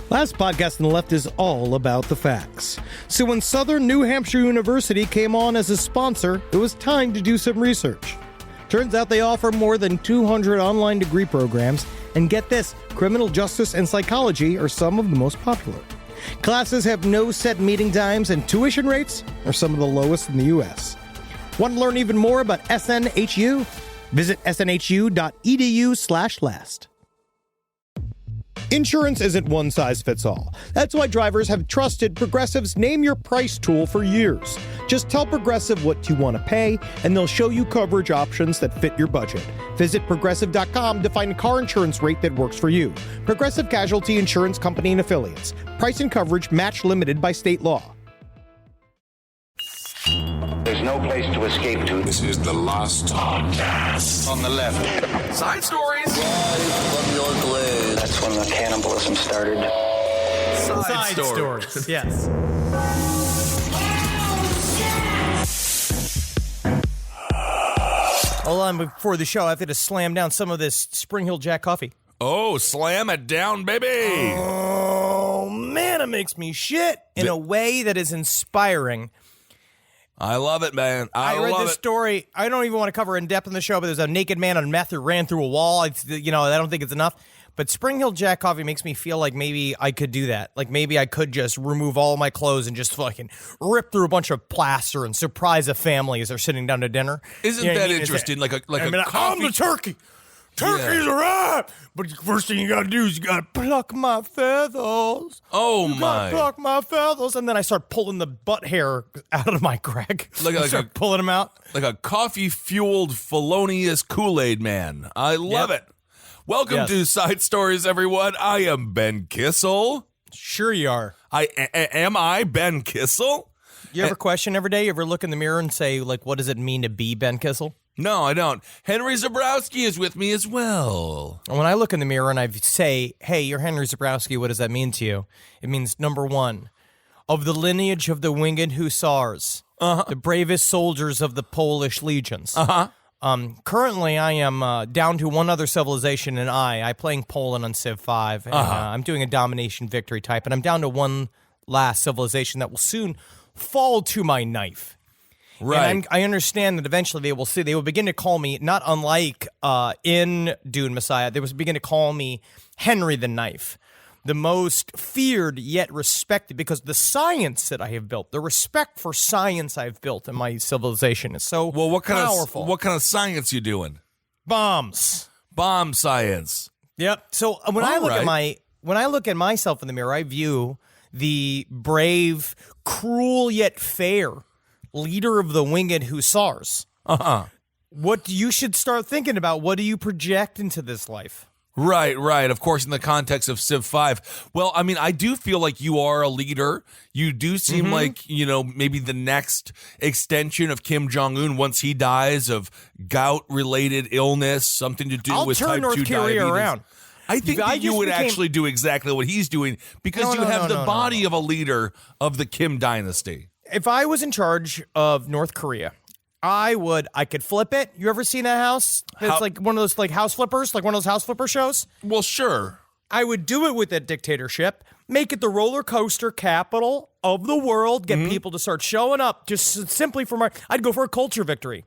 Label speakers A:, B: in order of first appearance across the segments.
A: Last podcast on the left is all about the facts. So when Southern New Hampshire University came on as a sponsor, it was time to do some research. Turns out they offer more than 200 online degree programs, and get this, criminal justice and psychology are some of the most popular. Classes have no set meeting times, and tuition rates are some of the lowest in the U.S. Want to learn even more about SNHU? Visit snhu.edu/last. Insurance isn't one size fits all. That's why drivers have trusted Progressive's Name Your Price tool for years. Just tell Progressive what you want to pay, and they'll show you coverage options that fit your budget. Visit Progressive.com to find a car insurance rate that works for you. Progressive Casualty Insurance Company and Affiliates. Price and coverage match limited by state law.
B: There's no place to escape to.
C: This is the last podcast.
B: On the left.
C: Side stories.
B: From your glade. That's when the cannibalism started.
A: Side stories. Yes. Hold on, before the show, I have to slam down some of this Spring Hill Jack coffee.
C: Oh, slam it down, baby.
A: Oh, man, it makes me shit in a way that is inspiring.
C: I love it, man.
A: I read this story. I don't even want to cover in depth in the show, but there's a naked man on meth who ran through a wall. I don't think it's enough. But Spring Hill Jack coffee makes me feel like maybe I could do that. Like maybe I could just remove all my clothes and just fucking rip through a bunch of plaster and surprise a family as they're sitting down to dinner.
C: Isn't that interesting? Like a coffee.
A: I'm the turkey. Turkeys arrive! But the first thing you gotta do is you gotta pluck my feathers.
C: Oh, my.
A: Pluck my feathers. And then I start pulling the butt hair out of my crack. Start pulling them out.
C: Like a coffee-fueled felonious Kool-Aid man. I love it. Welcome to Side Stories, everyone. I am Ben Kissel.
A: Sure you are.
C: Am I Ben Kissel?
A: You ever question every day? You ever look in the mirror and say, like, what does it mean to be Ben Kissel?
C: No, I don't. Henry Zebrowski is with me as well.
A: When I look in the mirror and I say, hey, you're Henry Zebrowski, what does that mean to you? It means, number one, of the lineage of the winged hussars, the bravest soldiers of the Polish legions. Currently, I am down to one other civilization, and I playing Poland on Civ 5. And, I'm doing a domination victory type, and I'm down to one last civilization that will soon fall to my knife.
C: Right.
A: And I understand that eventually they will begin to call me, not unlike in Dune Messiah, they will begin to call me Henry the Knife, the most feared yet respected, because the science that I have built, the respect for science I've built in my civilization is so powerful.
C: What kind of science you doing?
A: Bombs.
C: Bomb science.
A: Yep. So when I look at myself in the mirror, I view the brave, cruel yet fair leader of the winged hussars. What you should start thinking about, what do you project into this life?
C: Right. Of course, in the context of Civ 5. Well, I mean, I do feel like you are a leader. You do seem like, maybe the next extension of Kim Jong-un once he dies of gout-related illness, something to do with type 2 diabetes.
A: I'll turn North Korea around.
C: I think that you would actually do exactly what he's doing because you have the body of a leader of the Kim dynasty.
A: If I was in charge of North Korea, I could flip it. You ever seen that house? It's like one of those house flippers, like one of those house flipper shows.
C: Well, sure.
A: I would do it with that dictatorship, make it the roller coaster capital of the world, get people to start showing up just simply for I'd go for a culture victory.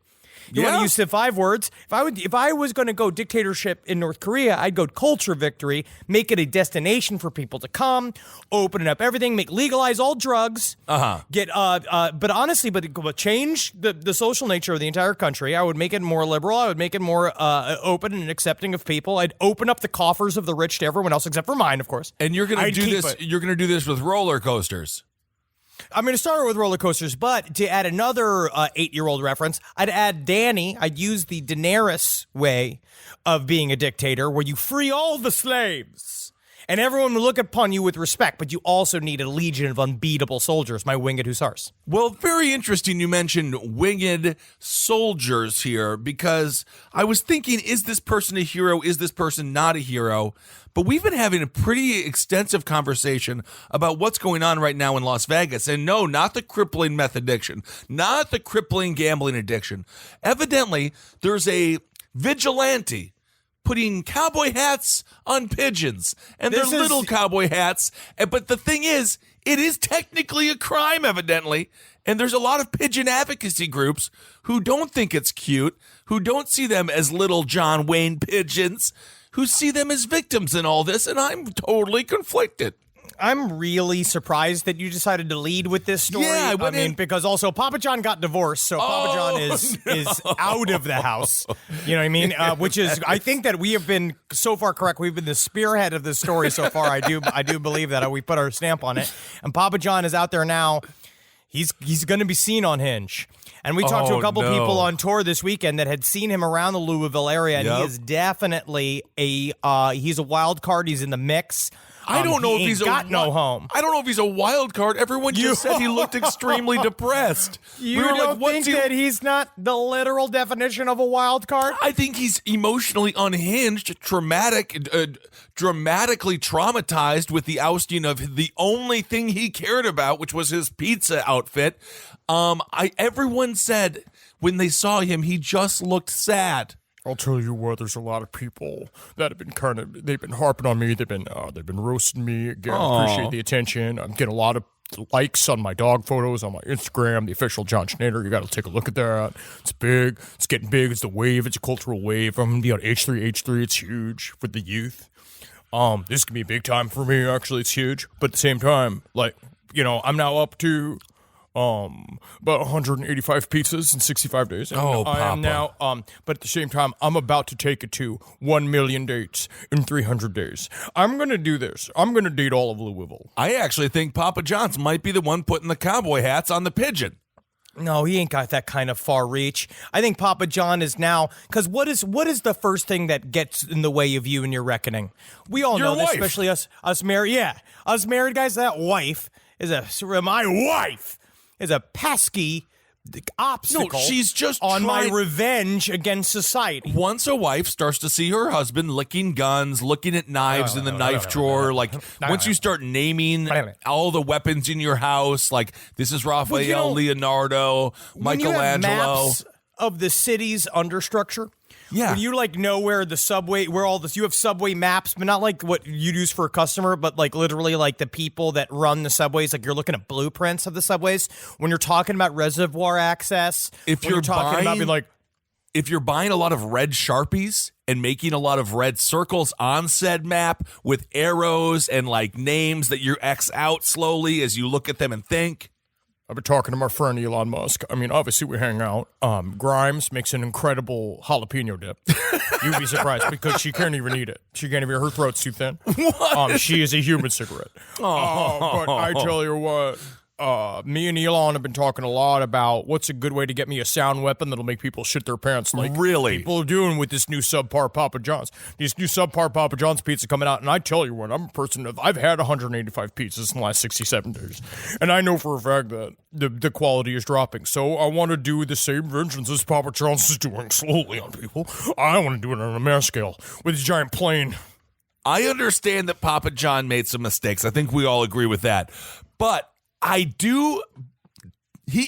A: You want to use Civ 5 words? If I was going to go dictatorship in North Korea, I'd go culture victory, make it a destination for people to come, open up everything, legalize all drugs, but honestly, change the social nature of the entire country. I would make it more liberal. I would make it more open and accepting of people. I'd open up the coffers of the rich to everyone else except for mine, of course.
C: And you're going to do this. You're going to do this with roller coasters.
A: I'm going to start with roller coasters, but to add another 8-year-old reference, I'd add Danny. I'd use the Daenerys way of being a dictator, where you free all the slaves, and everyone will look upon you with respect, but you also need a legion of unbeatable soldiers, my winged hussars.
C: Well, very interesting you mentioned winged soldiers here, because I was thinking, is this person a hero? Is this person not a hero? But we've been having a pretty extensive conversation about what's going on right now in Las Vegas. And no, not the crippling meth addiction, not the crippling gambling addiction. Evidently, there's a vigilante putting cowboy hats on pigeons, and they're little cowboy hats. But the thing is, it is technically a crime, evidently. And there's a lot of pigeon advocacy groups who don't think it's cute, who don't see them as little John Wayne pigeons, who see them as victims in all this, and I'm totally conflicted.
A: I'm really surprised that you decided to lead with this story.
C: Yeah,
A: I mean, because also Papa John got divorced, so Papa John is out of the house. You know what I mean? Which is, I think that we have been so far correct. We've been the spearhead of this story so far. I do believe that we put our stamp on it. And Papa John is out there now. He's going to be seen on Hinge. And we talked to a couple people on tour this weekend that had seen him around the Louisville area, and he is definitely he's a wild card. He's in the mix.
C: I don't know if he's
A: no home.
C: I don't know if he's a wild card. Everyone just said he looked extremely depressed.
A: You don't think that he's not the literal definition of a wild card?
C: I think he's emotionally unhinged, dramatically traumatized with the ousting of the only thing he cared about, which was his pizza outfit. Everyone said when they saw him, he just looked sad.
D: I'll tell you what, there's a lot of people that have been they've been harping on me. They've been roasting me. Again, I appreciate the attention. I'm getting a lot of likes on my dog photos on my Instagram, the official John Schneider. You got to take a look at that. It's big. It's getting big. It's the wave. It's a cultural wave. I'm going to be on H3. It's huge for the youth. This can be a big time for me. Actually, it's huge. But at the same time, I'm now up to about 185 pizzas in 65 days. And I am now, but at the same time, I'm about to take it to 1 million dates in 300 days. I'm going to do this. I'm going to date all of Louisville.
C: I actually think Papa John's might be the one putting the cowboy hats on the pigeon.
A: No, he ain't got that kind of far reach. I think Papa John is now, because what is the first thing that gets in the way of you and your reckoning? We all know this, especially us married. Yeah, us married guys. That wife is my wife is a pesky obstacle.
C: No, she's just
A: on my revenge against society.
C: Once a wife starts to see her husband licking guns, looking at knives in the knife drawer, once you start naming all the weapons in your house, like this is Raphael, Leonardo, Michelangelo.
A: When you have maps of the city's understructure.
C: Yeah.
A: When you know where the subway, where all this, you have subway maps, but not like what you'd use for a customer, but literally the people that run the subways, you're looking at blueprints of the subways. When you're talking about reservoir access,
C: if you're buying a lot of red Sharpies and making a lot of red circles on said map with arrows and names that you X out slowly as you look at them and think.
D: I've been talking to my friend Elon Musk. I mean, obviously we hang out. Grimes makes an incredible jalapeno dip. You'd be surprised because she can't even eat it. She can't even. Her throat's too thin.
C: What?
D: She is a human cigarette. But I tell you what. Me and Elon have been talking a lot about what's a good way to get me a sound weapon that'll make people shit their pants
C: really
D: people are doing with this new subpar Papa John's. These new subpar Papa John's pizza coming out, and I tell you what, I'm a person I've had 185 pizzas in the last 67 days, and I know for a fact that the quality is dropping. So I want to do the same vengeance as Papa John's is doing slowly on people. I want to do it on a mass scale with a giant plane.
C: I understand that Papa John made some mistakes. I think we all agree with that. But he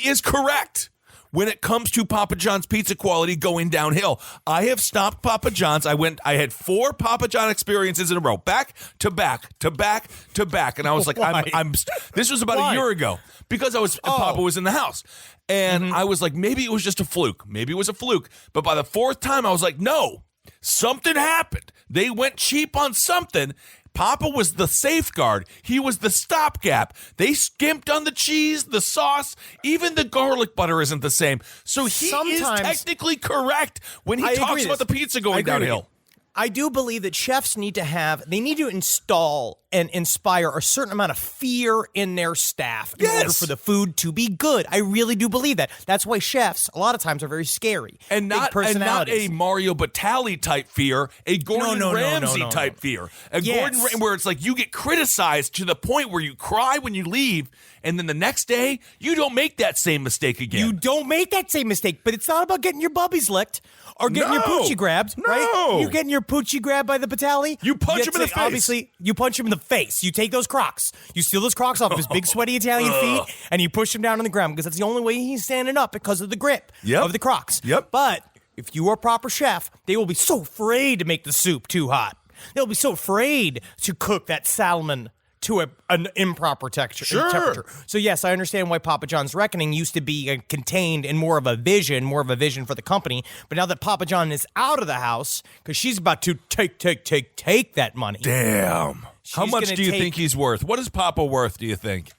C: is correct when it comes to Papa John's pizza quality going downhill. I have stopped Papa John's. I had 4 Papa John experiences in a row, back to back to back to back. And I was like, this was about a year ago because Papa was in the house. And I was like, maybe it was just a fluke. Maybe it was a fluke. But by the 4th time, I was like, no, something happened. They went cheap on something. Papa was the safeguard. He was the stopgap. They skimped on the cheese, the sauce, even the garlic butter isn't the same. So he is technically correct when he talks about the pizza going downhill.
A: I do believe that chefs need to install and inspire a certain amount of fear in their staff in order for the food to be good. I really do believe that. That's why chefs, a lot of times, are very scary.
C: And not a Mario Batali type fear, a Gordon Ramsay type fear. Gordon where it's you get criticized to the point where you cry when you leave, and then the next day, you don't make that same mistake again.
A: You don't make that same mistake, but it's not about getting your bubbies licked or getting your poochie grabbed, right? You getting your poochie grabbed by the Batali.
C: You punch him in the face.
A: Obviously, you punch him in the face. You take those Crocs. You steal those Crocs off of his big sweaty Italian feet, and you push him down on the ground because that's the only way he's standing up because of the grip of the Crocs.
C: Yep.
A: But if you are a proper chef, they will be so afraid to make the soup too hot. They'll be so afraid to cook that salmon to an improper temperature. So yes, I understand why Papa John's Reckoning used to be contained in more of a vision for the company. But now that Papa John is out of the house, because she's about to take that money.
C: Damn. How much do you think he's worth? What is Papa worth, do you think?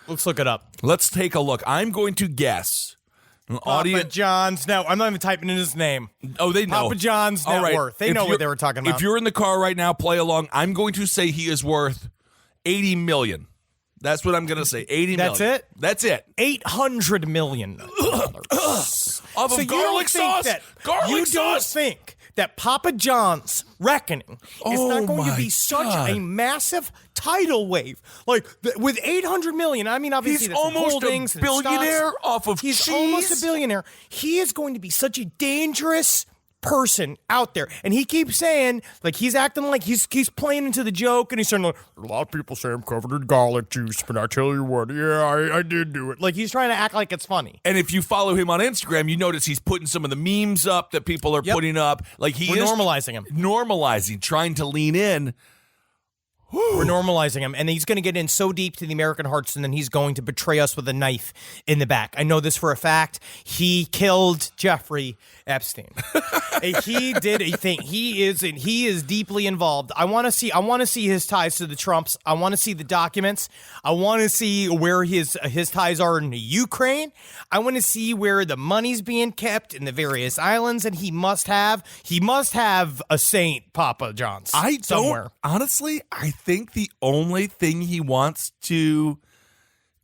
A: Let's look it up.
C: Let's take a look. I'm going to guess.
A: Papa John's. No, I'm not even typing in his name.
C: Oh, they know.
A: Papa John's net worth. They know what they were talking about.
C: If you're in the car right now, play along. I'm going to say he is worth $80 million. That's what I'm going to say. $80 million.
A: That's it?
C: That's it.
A: $800 million.
C: Off of garlic sauce?
A: You don't think that Papa John's Reckoning is not going to be such a massive tidal wave? Like, with $800 million, I mean, obviously,
C: he's almost a billionaire off of cheese.
A: He's almost a billionaire. He is going to be such a dangerous person out there, and he keeps saying, like, he's acting like he's playing into the joke, and he's saying, like,
D: a lot of people say I'm covered in garlic juice, but I tell you what, yeah, I did do it.
A: Like, he's trying to act like it's funny.
C: And if you follow him on Instagram, you notice he's putting some of the memes up that people are putting up. Like,
A: We're normalizing him.
C: Trying to lean in.
A: We're normalizing him, and he's going to get in so deep to the American hearts, and then he's going to betray us with a knife in the back. I know this for a fact. He killed Jeffrey Epstein. He did a thing. He is deeply involved. I want to see his ties to the Trumps. I want to see the documents. I want to see where his ties are in Ukraine. I want to see where the money's being kept in the various islands, and he must have a Saint Papa John's somewhere.
C: Honestly, I think the only thing he wants to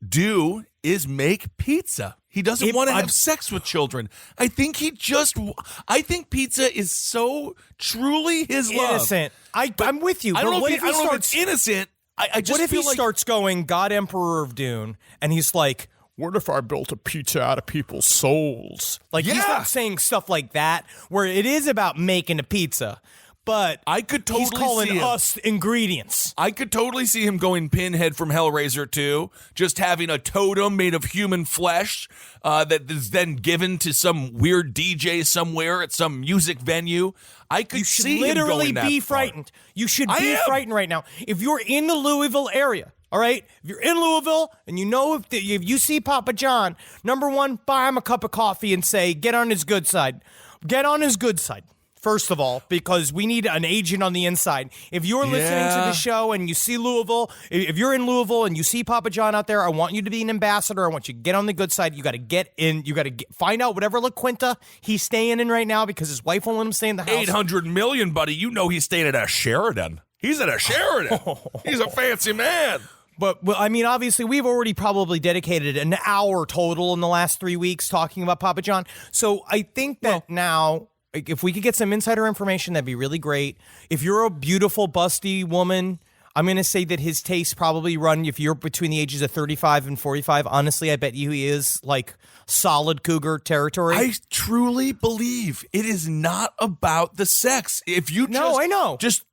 C: do is make pizza. He doesn't want to have sex with children. I think pizza is so truly his
A: innocent.
C: love.
A: I'm with you.
C: I don't know if it's innocent. I just
A: what if
C: feel
A: he
C: like
A: starts going, God Emperor of Dune, and he's like,
D: what if I built a pizza out of people's souls?
A: Like, he's not saying stuff like that, where it is about making a pizza. But
C: I could totally
A: he's calling
C: see
A: us ingredients.
C: I could totally see him going Pinhead from Hellraiser 2, just having a totem made of human flesh that is then given to some weird DJ somewhere at some music venue. I could see
A: literally
C: him going
A: be
C: that far.
A: frightened. You should be frightened right now. If you're in the Louisville area, all right? If you're in Louisville and you know if you see Papa John, number one, buy him a cup of coffee and say, get on his good side. Get on his good side. First of all, because we need an agent on the inside. If you're listening to the show and you see Louisville, if you're in Louisville and you see Papa John out there, I want you to be an ambassador. I want you to get on the good side. You got to get in. You got to find out whatever La Quinta he's staying in right now, because his wife won't let him stay in the house.
C: $800 million, buddy. You know he's staying at a Sheridan. He's at a Sheridan. He's a fancy man.
A: But, well, I mean, obviously, we've already probably dedicated an hour total in the last 3 weeks talking about Papa John. So I think that now, if we could get some insider information, that'd be really great. If you're a beautiful, busty woman, I'm going to say that his tastes probably run, if you're between the ages of 35 and 45, honestly, I bet you he is like solid cougar territory.
C: I truly believe it is not about the sex. If you
A: I know.
C: Just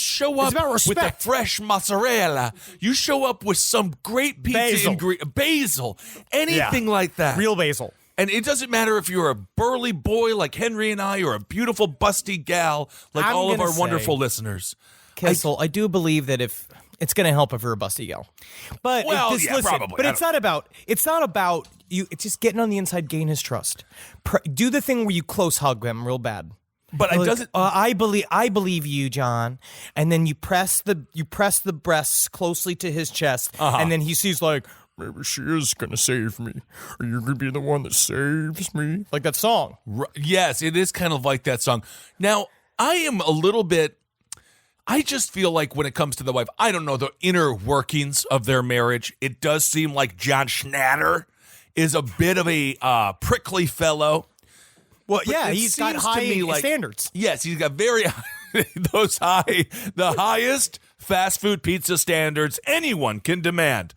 C: show up with a fresh mozzarella. You show up with some great pizza basil, anything like that.
A: Real basil.
C: And it doesn't matter if you're a burly boy like Henry and I, or a beautiful busty gal like all of our wonderful listeners.
A: Kessel, I do believe that if it's going to help if you're a busty gal. But
C: probably.
A: But it's not about you. It's just getting on the inside, gain his trust. Do the thing where you close hug him real bad.
C: But it doesn't.
A: I believe you, John. And then you press the breasts closely to his chest, and then he sees like,
D: maybe she is going to save me. Are you going to be the one that saves me?
A: Like that song.
C: Yes, it is kind of like that song. Now, I just feel like when it comes to the wife, I don't know the inner workings of their marriage. It does seem like John Schnatter is a bit of a prickly fellow.
A: Well, yeah, he's got high standards.
C: Yes, he's got the highest fast food pizza standards anyone can demand.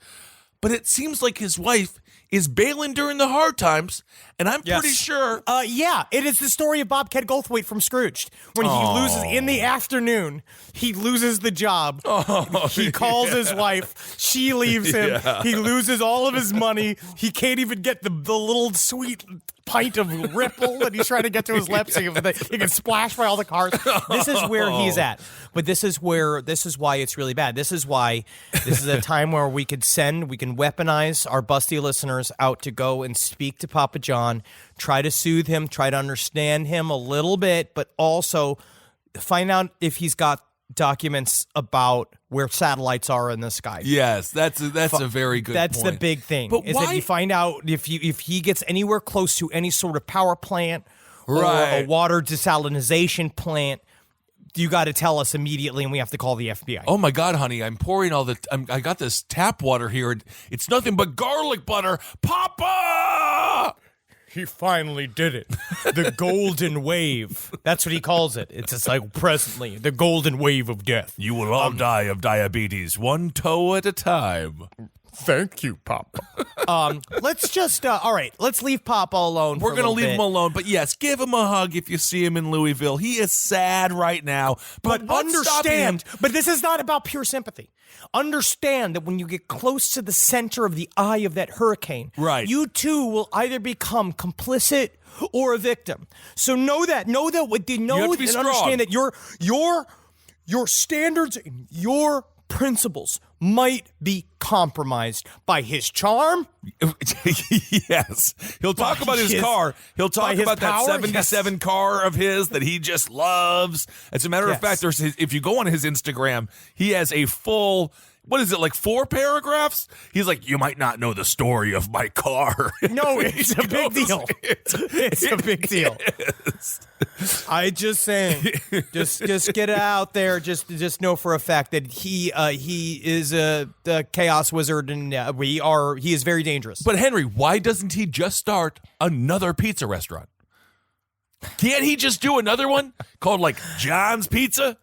C: But it seems like his wife is bailing during the hard times, and I'm pretty sure.
A: It is the story of Bobcat Goldthwait from Scrooged. When he loses in the afternoon, he loses the job. He calls his wife. She leaves him. Yeah. He loses all of his money. He can't even get the little sweet pint of Ripple that he's trying to get to his lips. He can splash by all the cars. This is where he's at. But this is why it's really bad. This is a time where we can weaponize our busty listeners out to go and speak to Papa John, try to soothe him, try to understand him a little bit, but also find out if he's got documents about where satellites are in the sky.
C: Yes, that's a very good
A: That's
C: point.
A: the big thing.
C: But
A: is
C: why?
A: that you find out if he gets anywhere close to any sort of power plant or
C: Right.
A: a water desalinization plant, you got to tell us immediately, and we have to call the FBI.
C: Oh my God, honey! I'm pouring I got this tap water here, and it's nothing but garlic butter, Papa.
A: He finally did it. The golden wave. That's what he calls it. It's just like presently, the golden wave of death.
C: You will all die of diabetes, one toe at a time.
D: Thank you, Papa.
A: Let's just, all right, let's leave Papa alone.
C: We're going to leave him alone, but yes, give him a hug if you see him in Louisville. He is sad right now. But what's stopping him?
A: Understand, but this is not about pure sympathy. Understand that when you get close to the center of the eye of that hurricane,
C: right,
A: you too will either become complicit or a victim. So know that and understand that your standards and your principles might be compromised by his charm.
C: Yes. He'll talk about his car. He'll talk about that 77 car of his that he just loves. As a matter of fact, if you go on his Instagram, he has a full, what is it, like 4 paragraphs? He's like, you might not know the story of my car.
A: No, it's a big deal. It's a big deal. I just saying, just get it out there. Just know for a fact that he is a chaos wizard, and he is very dangerous.
C: But Henry, why doesn't he just start another pizza restaurant? Can't he just do another one called like John's Pizza?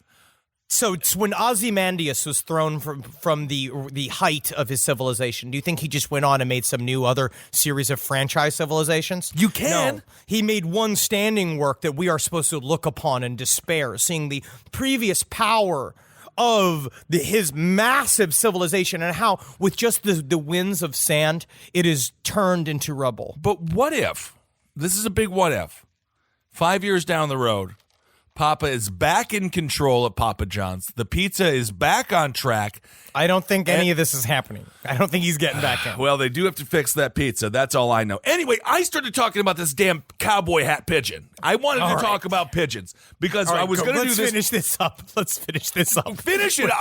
A: So it's when Ozymandias was thrown from the height of his civilization, do you think he just went on and made some new other series of franchise civilizations?
C: You can.
A: No. He made one standing work that we are supposed to look upon in despair, seeing the previous power of his massive civilization and how with just the winds of sand, it is turned into rubble.
C: But what if, this is a big what if, 5 years down the road, Papa is back in control of Papa John's. The pizza is back on track.
A: I don't think any of this is happening. I don't think he's getting back in.
C: Well, they do have to fix that pizza. That's all I know. Anyway, I started talking about this damn cowboy hat pigeon. I wanted to talk about pigeons because I was going to do this.
A: Let's finish this up. Let's finish this up.
C: Finish it.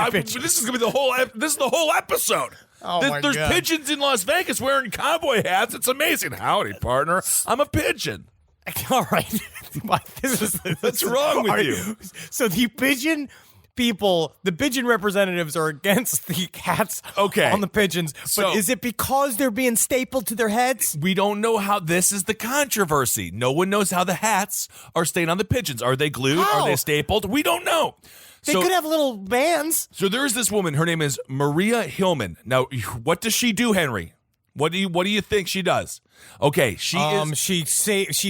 C: This is going to be the whole. This is the whole episode. There's pigeons in Las Vegas wearing cowboy hats. It's amazing. Howdy, partner. I'm a pigeon.
A: All right.
C: What's wrong with you?
A: So the pigeon people, the pigeon representatives are against the hats on the pigeons. But is it because they're being stapled to their heads?
C: We don't know how. This is the controversy. No one knows how the hats are staying on the pigeons. Are they glued?
A: How?
C: Are they stapled? We don't know.
A: They could have little bands.
C: So there is this woman. Her name is Maria Hillman. Now, what does she do, Henry? What do you think she does? Okay, she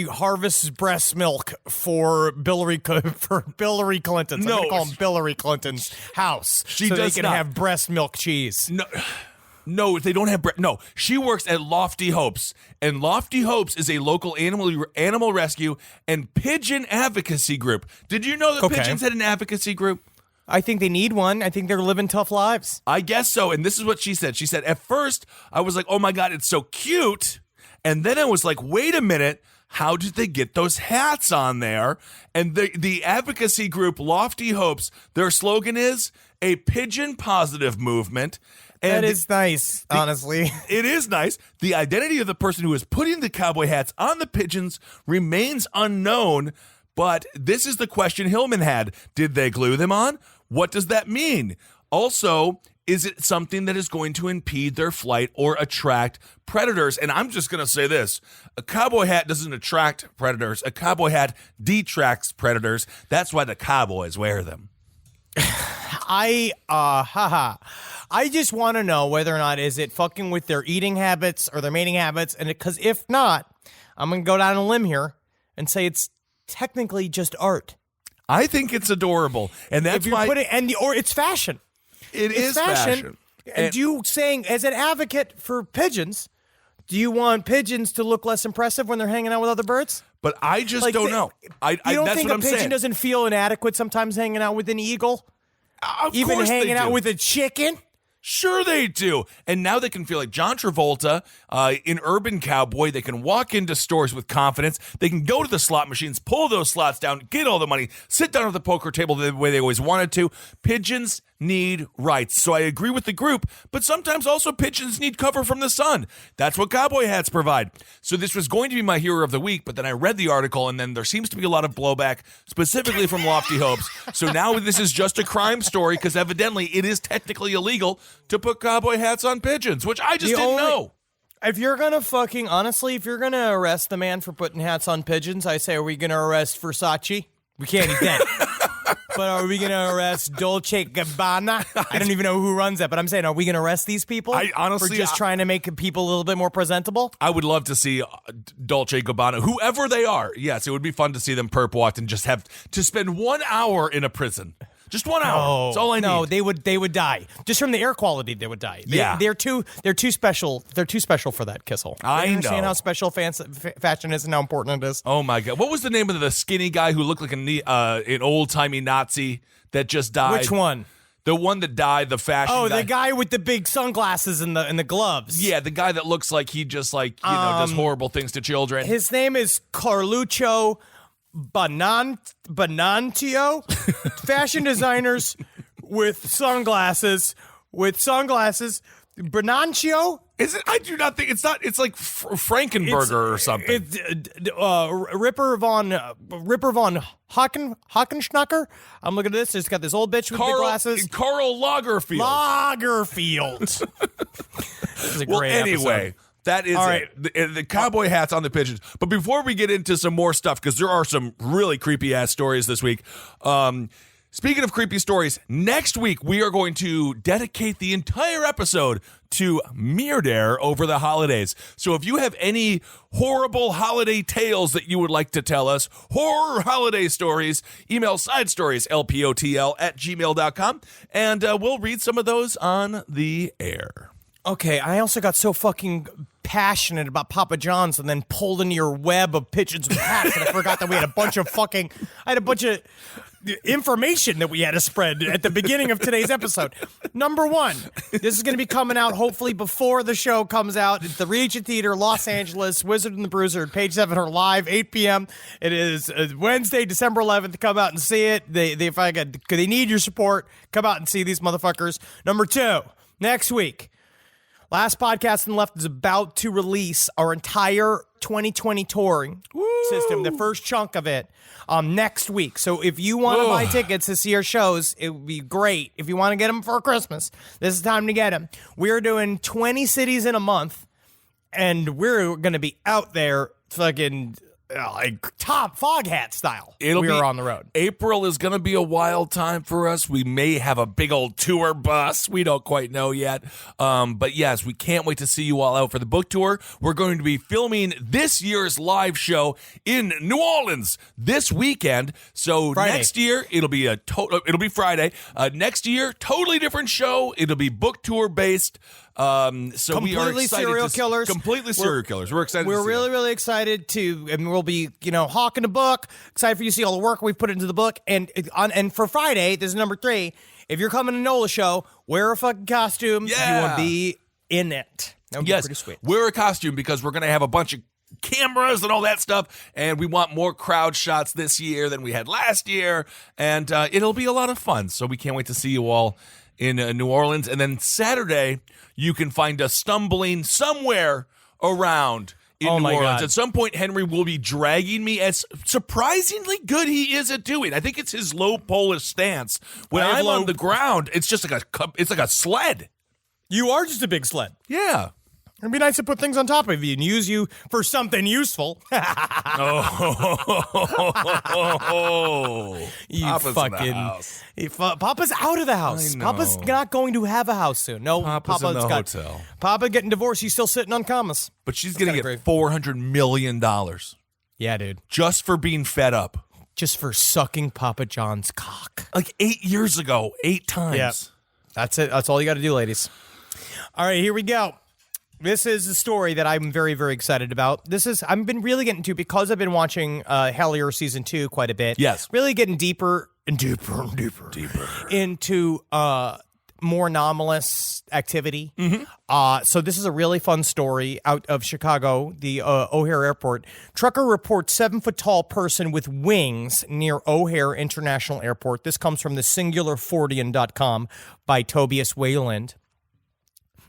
C: harvests breast milk for Hillary Clinton's.
A: No,
C: I'm gonna
A: call him Hillary Clinton's house. So they can have breast milk cheese.
C: No, they don't have no. She works at Lofty Hopes, and Lofty Hopes is a local animal rescue and pigeon advocacy group. Did you know that pigeons had an advocacy group?
A: I think they need one. I think they're living tough lives.
C: I guess so. And this is what she said. She said, at first, I was like, oh my God, it's so cute. And then I was like, wait a minute. How did they get those hats on there? And the advocacy group, Lofty Hopes, their slogan is a pigeon positive movement. And
A: that is nice, honestly.
C: It is nice. The identity of the person who is putting the cowboy hats on the pigeons remains unknown. But this is the question Hillman had. Did they glue them on? What does that mean? Also, is it something that is going to impede their flight or attract predators? And I'm just going to say this. A cowboy hat doesn't attract predators. A cowboy hat detracts predators. That's why the cowboys wear them.
A: I just want to know whether or not is it fucking with their eating habits or their mating habits. And because if not, I'm going to go down a limb here and say it's technically just art.
C: I think it's adorable, and that's why
A: or it's fashion.
C: It's fashion.
A: And you saying as an advocate for pigeons, Do you want pigeons to look less impressive when they're hanging out with other birds?
C: But I just don't know.
A: You don't
C: that's
A: think
C: what
A: a
C: I'm
A: pigeon
C: saying.
A: doesn't feel inadequate sometimes hanging out with an eagle?
C: Of
A: Even
C: course
A: hanging
C: they
A: out
C: do.
A: with a chicken?
C: Sure they do. And now they can feel like John Travolta in Urban Cowboy. They can walk into stores with confidence. They can go to the slot machines, pull those slots down, get all the money, sit down at the poker table the way they always wanted to. Pigeons need rights. So I agree with the group, but sometimes also pigeons need cover from the sun. That's what cowboy hats provide. So this was going to be my hero of the week, but then I read the article and then there seems to be a lot of blowback, specifically from Lofty Hopes. So now this is just a crime story because evidently it is technically illegal to put cowboy hats on pigeons, which I just didn't know.
A: If you're going to honestly, if you're going to arrest the man for putting hats on pigeons, I say, are we going to arrest Versace? We can't, he's dead. But are we going to arrest Dolce Gabbana? I don't even know who runs that, but I'm saying, are we going to arrest these people
C: honestly,
A: for just trying to make people a little bit more presentable?
C: I would love to see Dolce Gabbana, whoever they are. Yes, it would be fun to see them perp walked and just have to spend 1 hour in a prison. Just 1 hour. That's all I need.
A: No, they would die. Just from the air quality, they would die. They're too special. They're too special for that Kissel.
C: I
A: You understand
C: know.
A: how special fashion is and how important it is?
C: Oh my God! What was the name of the skinny guy who looked like an old timey Nazi that just died?
A: Which one?
C: The one that died. The fashion.
A: Oh,
C: guy.
A: the guy with the big sunglasses and the gloves.
C: Yeah, the guy that looks like he just does horrible things to children.
A: His name is Carluccio Bonantio. Fashion designers with sunglasses. Bonancio?
C: Is it? I do not think it's not. It's like Frankenberger or something.
A: It's Ripper von Hockenschnacker. I'm looking at this. It's got this old bitch with big glasses.
C: Carl Lagerfeld.
A: This is a
C: Well,
A: great
C: anyway.
A: episode.
C: That is
A: All right.
C: it. The cowboy hats on the pigeons. But before we get into some more stuff, because there are some really creepy ass stories this week. Speaking of creepy stories, next week we are going to dedicate the entire episode to Murder over the holidays. So if you have any horrible holiday tales that you would like to tell us, horror holiday stories, email sidestories@lpotl@gmail.com, and we'll read some of those on the air.
A: Okay, I also got so fucking passionate about Papa John's and then pulled into your web of pigeons with hats and I forgot that we had a bunch of information that we had to spread at the beginning of today's episode. Number one, this is going to be coming out hopefully before the show comes out. It's the Regent Theater, Los Angeles, Wizard and the Bruiser, Page 7 are live, 8 p.m. It is Wednesday, December 11th. Come out and see it. They need your support. Come out and see these motherfuckers. Number two, next week, Last Podcast on the Left is about to release our entire 2020 touring system, the first chunk of it, next week. So if you want to buy tickets to see our shows, it would be great. If you want to get them for Christmas, this is the time to get them. We're doing 20 cities in a month, and we're going to be out there fucking like top fog hat style. We're on the road.
C: April is going to be a wild time for us. We may have a big old tour bus. We don't quite know yet. But yes, we can't wait to see you all out for the book tour. We're going to be filming this year's live show in New Orleans this weekend. So
A: Friday.
C: Next year it'll be it'll be Friday. Next year, totally different show. It'll be book tour based. So we are
A: Completely
C: excited
A: serial killers.
C: Completely serial killers. We're excited.
A: We're
C: to see
A: really,
C: it.
A: really excited to, and we'll be, hawking the book. Excited for you to see all the work we've put into the book. And for Friday, this is number 3. If you're coming to NOLA show, wear a fucking costume.
C: Yeah.
A: You want to be in it. That would be pretty sweet.
C: Wear a costume because we're going to have a bunch of cameras and all that stuff, and we want more crowd shots this year than we had last year, and it'll be a lot of fun. So we can't wait to see you all in New Orleans. And then Saturday, you can find us stumbling somewhere around in New Orleans.
A: God.
C: At some point, Henry will be dragging me, as surprisingly good he is at doing. I think it's his low Polish stance. When I'm on the ground, it's just like a sled.
A: You are just a big sled.
C: Yeah.
A: It'd be nice to put things on top of you and use you for something useful.
C: You
A: Papa's
C: in the house.
A: Papa's out of the house.
C: I know.
A: Papa's not going to have a house soon. No,
C: Papa's in the hotel.
A: Papa getting divorced. He's still sitting on commas.
C: But she's going to
A: kinda
C: get $400 million
A: Yeah, dude.
C: just for being fed up.
A: Just for sucking Papa John's cock.
C: Like 8 years ago, 8 times.
A: Yeah. That's it. That's all you got to do, ladies. All right, here we go. This is a story that I'm very, very excited about. I've been really getting to, because I've been watching Hellier season 2 quite a bit.
C: Yes.
A: Really getting deeper and deeper and deeper into more anomalous activity. So this is a really fun story out of Chicago, the O'Hare Airport. Trucker reports 7-foot-tall person with wings near O'Hare International Airport. This comes from the SingularFortean.com by Tobias Wayland.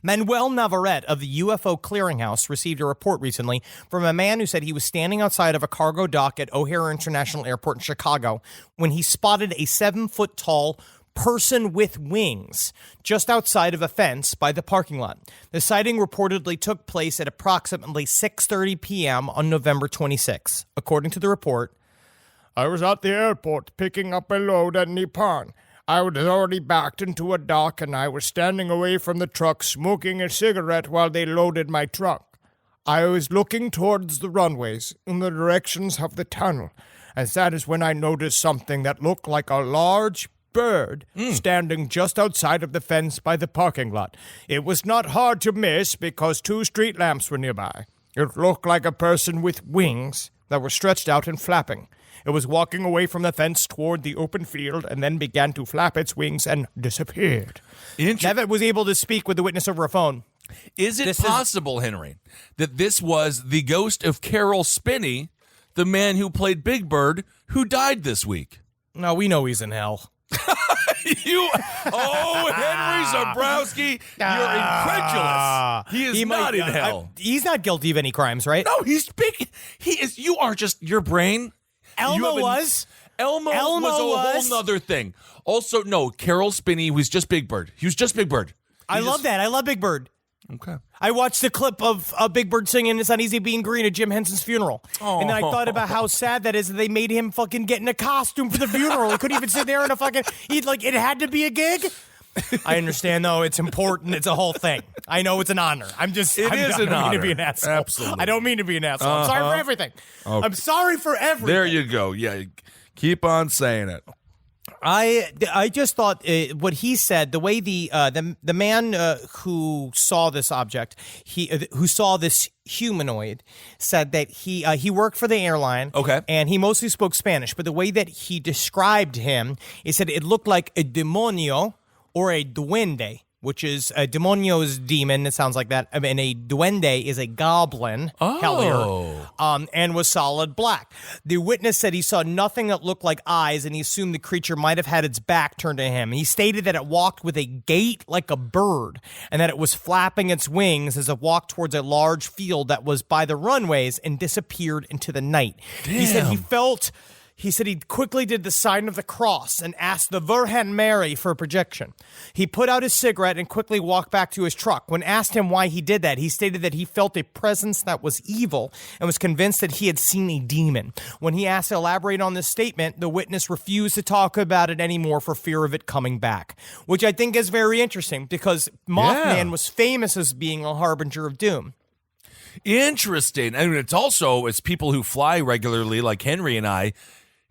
A: Manuel Navarrete of the UFO Clearinghouse received a report recently from a man who said he was standing outside of a cargo dock at O'Hare International Airport in Chicago when he spotted a 7-foot-tall person with wings just outside of a fence by the parking lot. The sighting reportedly took place at approximately 6:30 p.m. on November 26. According to the report,
D: I was at the airport picking up a load at Nippon. I was already backed into a dock and I was standing away from the truck smoking a cigarette while they loaded my truck. I was looking towards the runways in the directions of the tunnel, and that is when I noticed something that looked like a large bird standing just outside of the fence by the parking lot. It was not hard to miss because 2 street lamps were nearby. It looked like a person with wings that were stretched out and flapping. It was walking away from the fence toward the open field and then began to flap its wings and disappeared. Nevitt was able to speak with the witness over a phone.
C: Is it possible, Henry, that this was the ghost of Carol Spinney, the man who played Big Bird, who died this week?
A: No, we know he's in hell.
C: Henry Zabrowski, you're incredulous. He is not in hell.
A: He's not guilty of any crimes, right?
C: No, he's big. He is. You are just your brain.
A: Elmo was.
C: Elmo was a whole nother thing. Also, no, Carol Spinney was just Big Bird. He was just Big Bird.
A: I love that. I love Big Bird.
C: Okay.
A: I watched the clip of Big Bird singing "It's Not Easy Being Green" at Jim Henson's funeral. And then I thought about how sad that is that they made him fucking get in a costume for the funeral. He couldn't even sit there in a fucking... it had to be a gig. I understand, though. It's important. It's a whole thing. I know it's an honor. I don't mean to be an asshole.
C: Absolutely.
A: I don't mean to be an asshole. I'm sorry for everything.
C: Okay.
A: I'm sorry for everything.
C: There you go. Yeah, keep on saying it.
A: I just thought what he said, the way the man who saw this object, who saw this humanoid, said that he worked for the airline.
C: Okay.
A: And he mostly spoke Spanish, but the way that he described him, he said it looked like a demonio or a duende, which is a demonio is demon. It sounds like that. I mean, a duende is a goblin. Hellier, and was solid black. The witness said he saw nothing that looked like eyes, and he assumed the creature might have had its back turned to him. He stated that it walked with a gait like a bird, and that it was flapping its wings as it walked towards a large field that was by the runways and disappeared into the night.
C: Damn.
A: He said he quickly did the sign of the cross and asked the Virgin Mary for a projection. He put out his cigarette and quickly walked back to his truck. When asked him why he did that, he stated that he felt a presence that was evil and was convinced that he had seen a demon. When he asked to elaborate on this statement, the witness refused to talk about it anymore for fear of it coming back, which I think is very interesting because Mothman was famous as being a harbinger of doom.
C: Interesting. I mean, it's people who fly regularly, like Henry and I,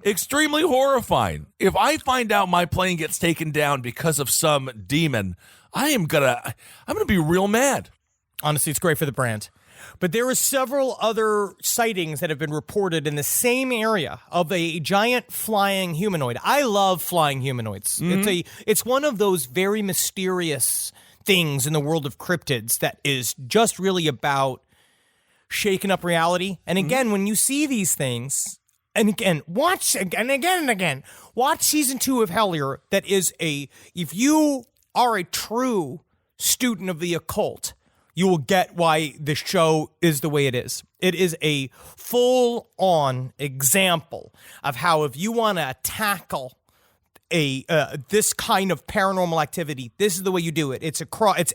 C: extremely horrifying. If I find out my plane gets taken down because of some demon, I'm gonna be real mad.
A: Honestly, it's great for the brand. But there are several other sightings that have been reported in the same area of a giant flying humanoid. I love flying humanoids. Mm-hmm. It's one of those very mysterious things in the world of cryptids that is just really about shaking up reality. And again, when you see these things... And again, watch again and again. Watch season 2 of Hellier. That is if you are a true student of the occult, you will get why the show is the way it is. It is a full-on example of how if you want to tackle this kind of paranormal activity, this is the way you do it. It's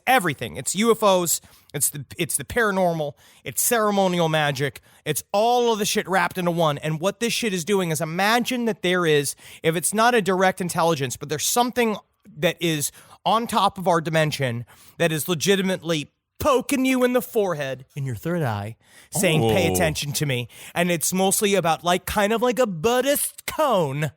A: everything. It's UFOs. It's the paranormal. It's ceremonial magic. It's all of the shit wrapped into one. And what this shit is doing is imagine that there is, if it's not a direct intelligence, but there's something that is on top of our dimension that is legitimately poking you in the forehead, in your third eye, saying, pay attention to me. And it's mostly about kind of like a Buddhist cone.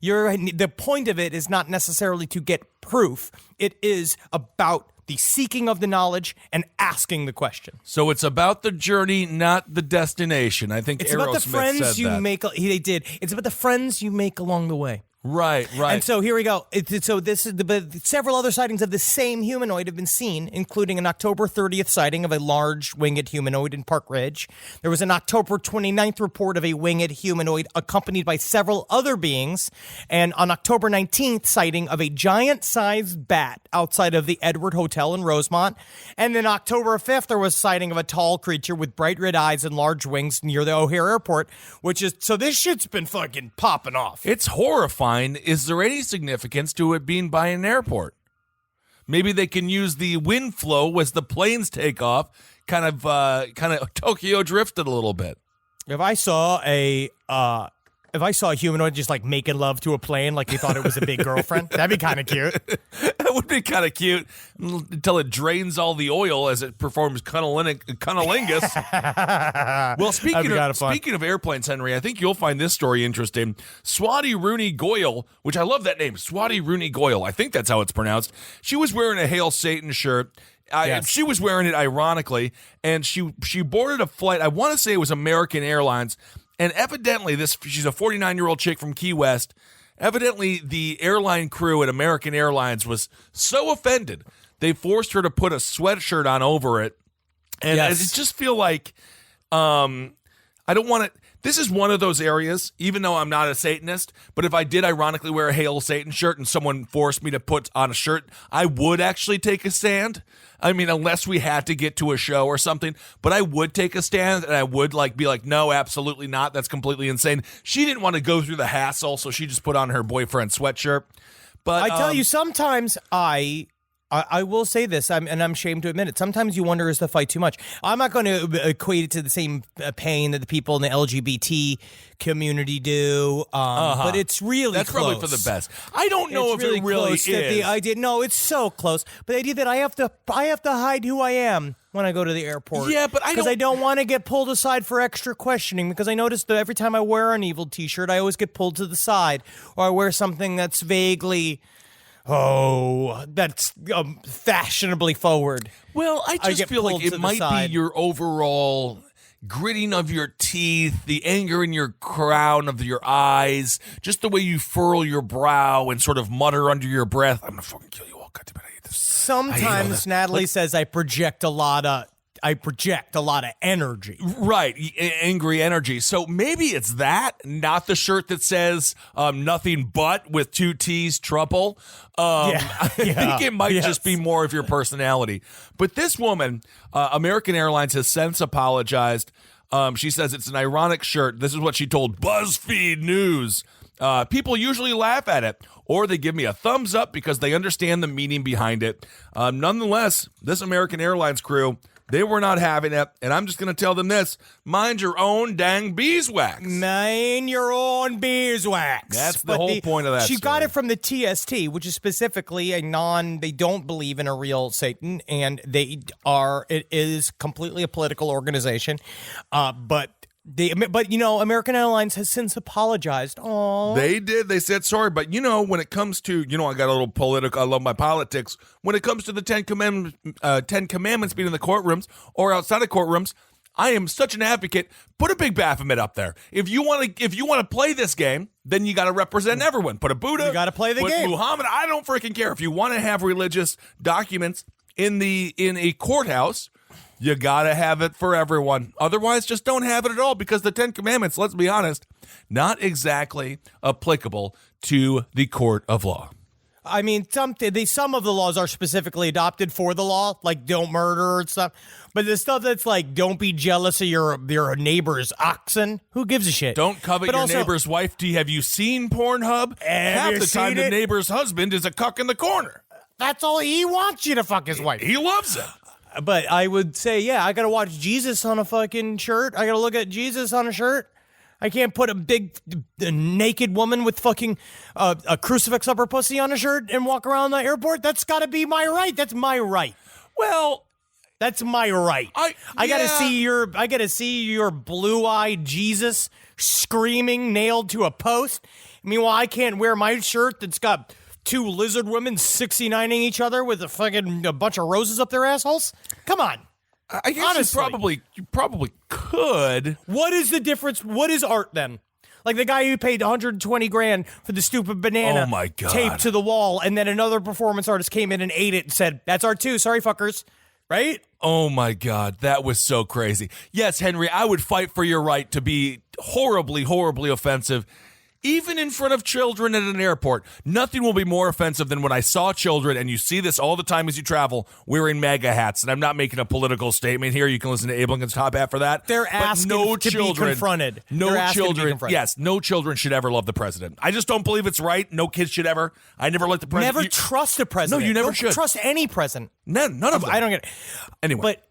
A: The point of it is not necessarily to get proof. It is about the seeking of the knowledge, and asking the question.
C: So it's about the journey, not the destination. I think
A: It's about the
C: Aerosmith
A: friends
C: said
A: you
C: that.
A: make. They did. It's about the friends you make along the way.
C: Right.
A: And so here we go. So this is several other sightings of the same humanoid have been seen, including an October 30th sighting of a large winged humanoid in Park Ridge. There was an October 29th report of a winged humanoid accompanied by several other beings, and on October 19th sighting of a giant-sized bat outside of the Edward Hotel in Rosemont. And then October 5th there was sighting of a tall creature with bright red eyes and large wings near the O'Hare Airport, which is so this shit's been fucking popping off.
C: It's horrifying. Is there any significance to it being by an airport? Maybe they can use the wind flow as the planes take off, kind of Tokyo drifted a little bit.
A: If I saw a humanoid just like making love to a plane like he thought it was a big girlfriend, that'd be kind of cute.
C: That would be kind of cute until it drains all the oil as it performs cunnilingus. Well, speaking of airplanes, Henry, I think you'll find this story interesting. Swati Rooney Goyle, which I love that name, Swati Rooney Goyle. I think that's how it's pronounced. She was wearing a Hail Satan shirt.
A: Yes.
C: She was wearing it ironically, and she boarded a flight. I want to say it was American Airlines. And evidently, she's a 49-year-old chick from Key West. Evidently, the airline crew at American Airlines was so offended, they forced her to put a sweatshirt on over it. And I just feel like I don't want to. This is one of those areas, even though I'm not a Satanist, but if I did ironically wear a Hail Satan shirt and someone forced me to put on a shirt, I would actually take a stand. I mean, unless we had to get to a show or something, but I would take a stand and I would be like, no, absolutely not. That's completely insane. She didn't want to go through the hassle, so she just put on her boyfriend's sweatshirt. But
A: I tell you, sometimes I will say this, and I'm ashamed to admit it. Sometimes you wonder, is the fight too much? I'm not going to equate it to the same pain that the people in the LGBT community do, but it's really
C: that's
A: close.
C: probably for the best. I don't know if it really is.
A: The idea, no, it's so close. But the idea that I have to hide who I am when I go to the airport.
C: Yeah, but
A: because I don't want to get pulled aside for extra questioning. Because I notice that every time I wear an evil T-shirt, I always get pulled to the side, or I wear something that's vaguely. That's fashionably forward.
C: Well, I just feel like it might be your overall gritting of your teeth, the anger in your crown of your eyes, just the way you furl your brow and sort of mutter under your breath, I'm going to fucking kill you all. God damn it, I hate this.
A: Sometimes Natalie says I project a lot of energy.
C: Right, angry energy. So maybe it's that, not the shirt that says nothing but with two T's, trouble. I think it might just be more of your personality. But this woman, American Airlines has since apologized. She says it's an ironic shirt. This is what she told BuzzFeed News. People usually laugh at it, or they give me a thumbs up because they understand the meaning behind it. Nonetheless, this American Airlines crew, they were not having it, and I'm just going to tell them this. Mind your own dang beeswax.
A: Mind your own beeswax.
C: That's the whole point of that
A: She
C: story.
A: got it from the TST, which is specifically they don't believe in a real Satan, and it is completely a political organization, but American Airlines has since apologized. Oh,
C: they did. They said sorry. But, when it comes to, I got a little political. I love my politics. When it comes to the Ten Commandments being in the courtrooms or outside of courtrooms, I am such an advocate. Put a big Baphomet up there. If you want to play this game, then you got to represent everyone. Put a Buddha.
A: You got to play the
C: put
A: game.
C: Muhammad. I don't freaking care. If you want to have religious documents in a courthouse, you gotta have it for everyone. Otherwise, just don't have it at all, because the Ten Commandments, let's be honest, not exactly applicable to the court of law.
A: I mean, some of the laws are specifically adopted for the law, like don't murder and stuff. But the stuff that's like don't be jealous of your neighbor's oxen, who gives a shit?
C: Don't covet your neighbor's wife. Have you seen Pornhub? Half the time, the neighbor's husband is a cuck in the corner.
A: That's all he wants, you to fuck his wife.
C: He loves it.
A: But I would say, I got to watch Jesus on a fucking shirt. I got to look at Jesus on a shirt. I can't put a big naked woman with fucking a crucifix up her pussy on a shirt and walk around the airport. That's got to be my right. That's my right.
C: Well,
A: that's my right. I got to see your blue-eyed Jesus screaming nailed to a post. Meanwhile, I can't wear my shirt that's got two lizard women 69ing each other with a bunch of roses up their assholes? Come on.
C: I guess
A: Honestly.
C: you probably could.
A: What is the difference? What is art then? Like the guy who paid 120 grand for the stupid banana
C: Oh my God.
A: taped to the wall, and then another performance artist came in and ate it and said, "That's art too. Sorry, fuckers." Right?
C: Oh my God, that was so crazy. Yes, Henry, I would fight for your right to be horribly, horribly offensive, even in front of children at an airport. Nothing will be more offensive than when I saw children, and you see this all the time as you travel, wearing MAGA hats. And I'm not making a political statement here. You can listen to Abe Lincoln's Top Hat for that.
A: They're
C: But
A: asking
C: no
A: to
C: children,
A: be confronted.
C: No
A: They're asking to be
C: children.
A: confronted.
C: Yes, no children should ever love the president. I just don't believe it's right. No kids should ever. I never liked the president.
A: Never trust a president.
C: No, you never
A: Don't
C: should.
A: trust any president.
C: None of them.
A: I don't get it.
C: Anyway.
A: But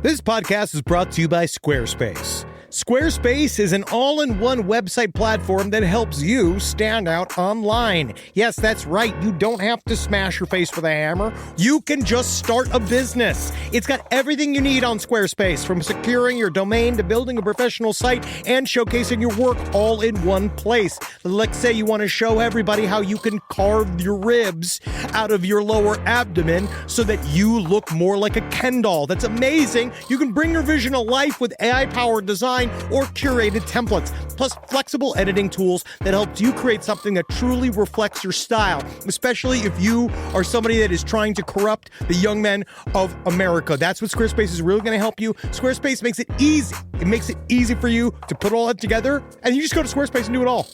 E: This podcast is brought to you by Squarespace. Squarespace is an all-in-one website platform that helps you stand out online. Yes, that's right. You don't have to smash your face with a hammer. You can just start a business. It's got everything you need on Squarespace, from securing your domain to building a professional site and showcasing your work all in one place. Let's say you want to show everybody how you can carve your ribs out of your lower abdomen so that you look more like a Ken doll. That's amazing. You can bring your vision to life with AI-powered design or curated templates, plus flexible editing tools that helps you create something that truly reflects your style, especially if you are somebody that is trying to corrupt the young men of America. That's what Squarespace is really going to help you. Squarespace makes it easy. It makes it easy for you to put all that together, and you just go to Squarespace and do it all.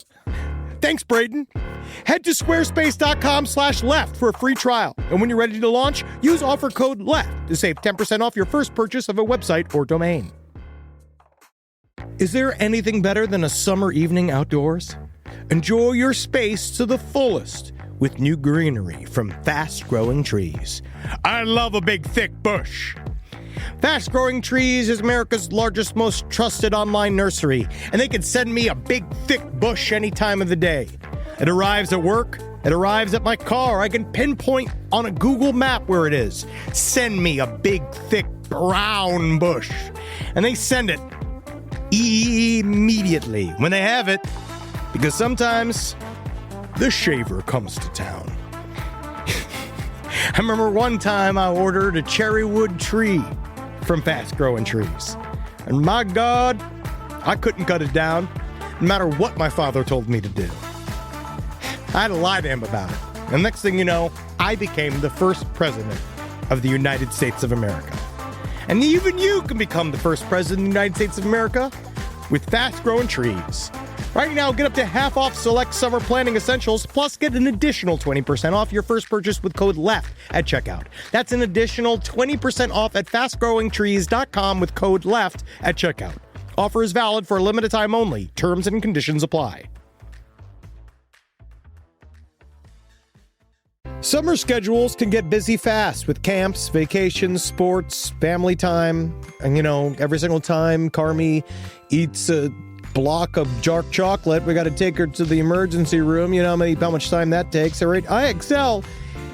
E: Thanks, Braden. Head to squarespace.com/left for a free trial. And when you're ready to launch, use offer code LEFT to save 10% off your first purchase of a website or domain. Is there anything better than a summer evening outdoors? Enjoy your space to the fullest with new greenery from Fast Growing Trees. I love a big, thick bush. Fast Growing Trees is America's largest, most trusted online nursery, and they can send me a big, thick bush any time of the day. It arrives at work. It arrives at my car. I can pinpoint on a Google map where it is. Send me a big, thick, brown bush. And they send it immediately when they have it, because sometimes the shaver comes to town. I remember one time I ordered a cherry wood tree from Fast Growing Trees, and my God, I couldn't cut it down no matter what my father told me to do. I had to lie to him about it, and next thing you know, I became the first president of the United States of America. And even you can become the first president of the United States of America with Fast Growing Trees. Right now, get up to half off select summer planting essentials, plus get an additional 20% off your first purchase with code LEFT at checkout. That's an additional 20% off at fastgrowingtrees.com with code LEFT at checkout. Offer is valid for a limited time only. Terms and conditions apply. Summer schedules can get busy fast with camps, vacations, sports, family time. And, every single time Carmi eats a block of dark chocolate, we got to take her to the emergency room. You know how much time that takes, all right? IXL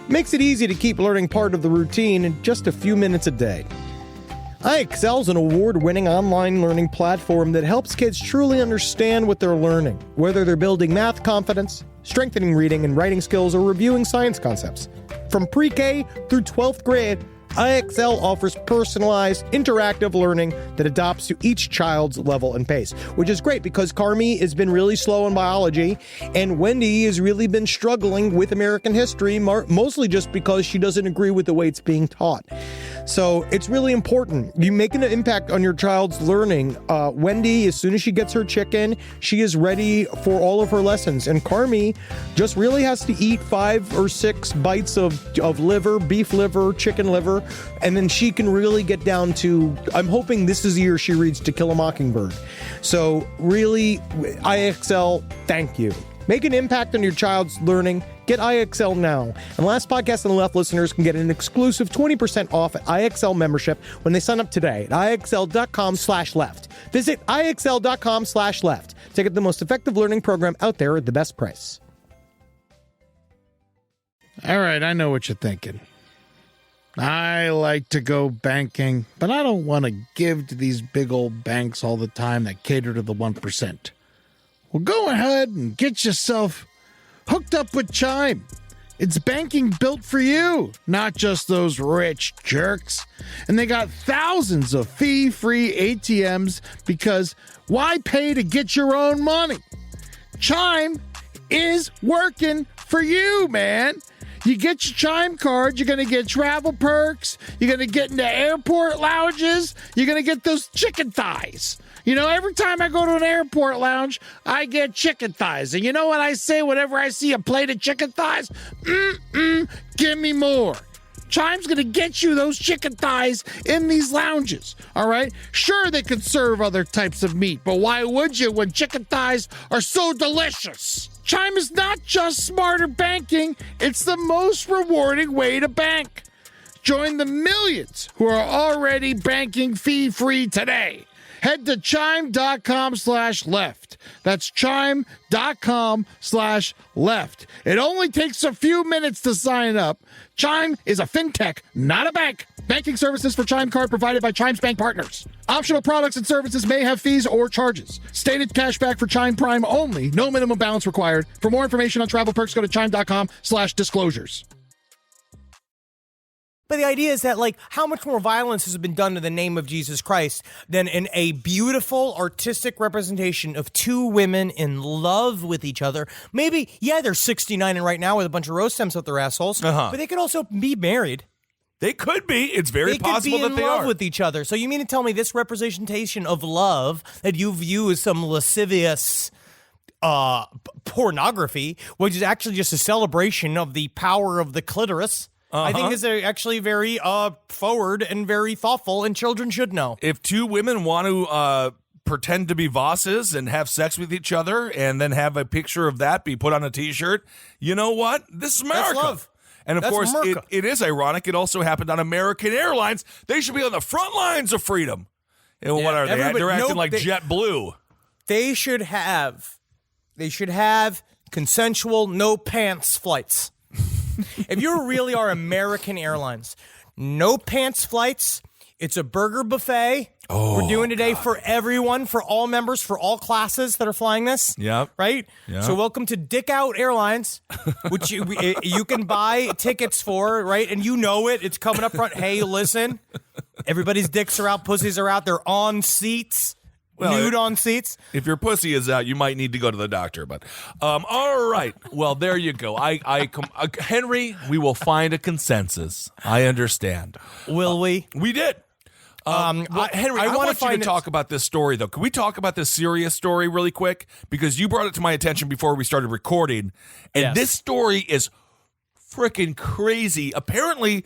E: makes it easy to keep learning part of the routine in just a few minutes a day. IXL is an award-winning online learning platform that helps kids truly understand what they're learning, whether they're building math confidence, strengthening reading and writing skills, or reviewing science concepts. From pre-K through 12th grade, IXL offers personalized, interactive learning that adapts to each child's level and pace, which is great because Carmi has been really slow in biology, and Wendy has really been struggling with American history, mostly just because she doesn't agree with the way it's being taught. So it's really important. You make an impact on your child's learning. Wendy, as soon as she gets her chicken, she is ready for all of her lessons. And Carmi just really has to eat 5 or 6 bites of liver, beef liver, chicken liver, and then she can really get down to, I'm hoping this is the year she reads To Kill a Mockingbird. So really, IXL, thank you. Make an impact on your child's learning. Get IXL now. And Last Podcast on the Left listeners can get an exclusive 20% off at IXL membership when they sign up today at IXL.com/left. Visit IXL.com/left to get the most effective learning program out there at the best price.
F: All right, I know what you're thinking. I like to go banking, but I don't want to give to these big old banks all the time that cater to the 1%. Well, go ahead and get yourself hooked up with Chime. It's banking built for you, not just those rich jerks. And they got thousands of fee-free ATMs because why pay to get your own money? Chime is working for you, man. You get your Chime card, you're going to get travel perks, you're going to get into airport lounges, you're going to get those chicken thighs. You know, every time I go to an airport lounge, I get chicken thighs. And you know what I say whenever I see a plate of chicken thighs? Give me more. Chime's going to get you those chicken thighs in these lounges, all right? Sure, they could serve other types of meat, but why would you when chicken thighs are so delicious? Chime is not just smarter banking, it's the most rewarding way to bank. Join the millions who are already banking fee-free today. Head to chime.com/left. That's chime.com/left. It only takes a few minutes to sign up. Chime is a fintech, not a bank. Banking services for Chime Card provided by Chime's bank partners. Optional products and services may have fees or charges. Stated cashback for Chime Prime only. No minimum balance required. For more information on travel perks, go to chime.com/disclosures.
A: But the idea is that, like, how much more violence has been done in the name of Jesus Christ than in a beautiful artistic representation of two women in love with each other? Maybe, yeah, they're 69 and right now with a bunch of rose stems up their assholes, but they could also be married.
C: They could be. It's very possible that they are.
A: They could be in love with each other. So you mean to tell me this representation of love that you view as some lascivious pornography, which is actually just a celebration of the power of the clitoris, I think is actually very forward and very thoughtful, and children should know.
C: If two women want to pretend to be Vosses and have sex with each other and then have a picture of that be put on a T-shirt, you know what? This is America.
A: That's love.
C: And, of course, it is ironic. It also happened on American Airlines. They should be on the front lines of freedom. And what are they? They're acting like JetBlue.
A: They should have consensual, no-pants flights. If you really are American Airlines, no pants flights. It's a burger buffet. We're doing today for everyone, for all members, for all classes that are flying this.
C: Yep.
A: Right?
C: Yep.
A: So welcome to Dick Out Airlines, which you can buy tickets for, right? And you know it. It's coming up front. Hey, listen, everybody's dicks are out, pussies are out. They're on seats. Nude on seats.
C: If your pussy is out, you might need to go to the doctor. But all right. Well, there you go. Henry, we will find a consensus. I understand.
A: Will we?
C: We did. Henry, I want you to talk about this story, though. Can we talk about this serious story really quick? Because you brought it to my attention before we started recording. And this story is freaking crazy. Apparently,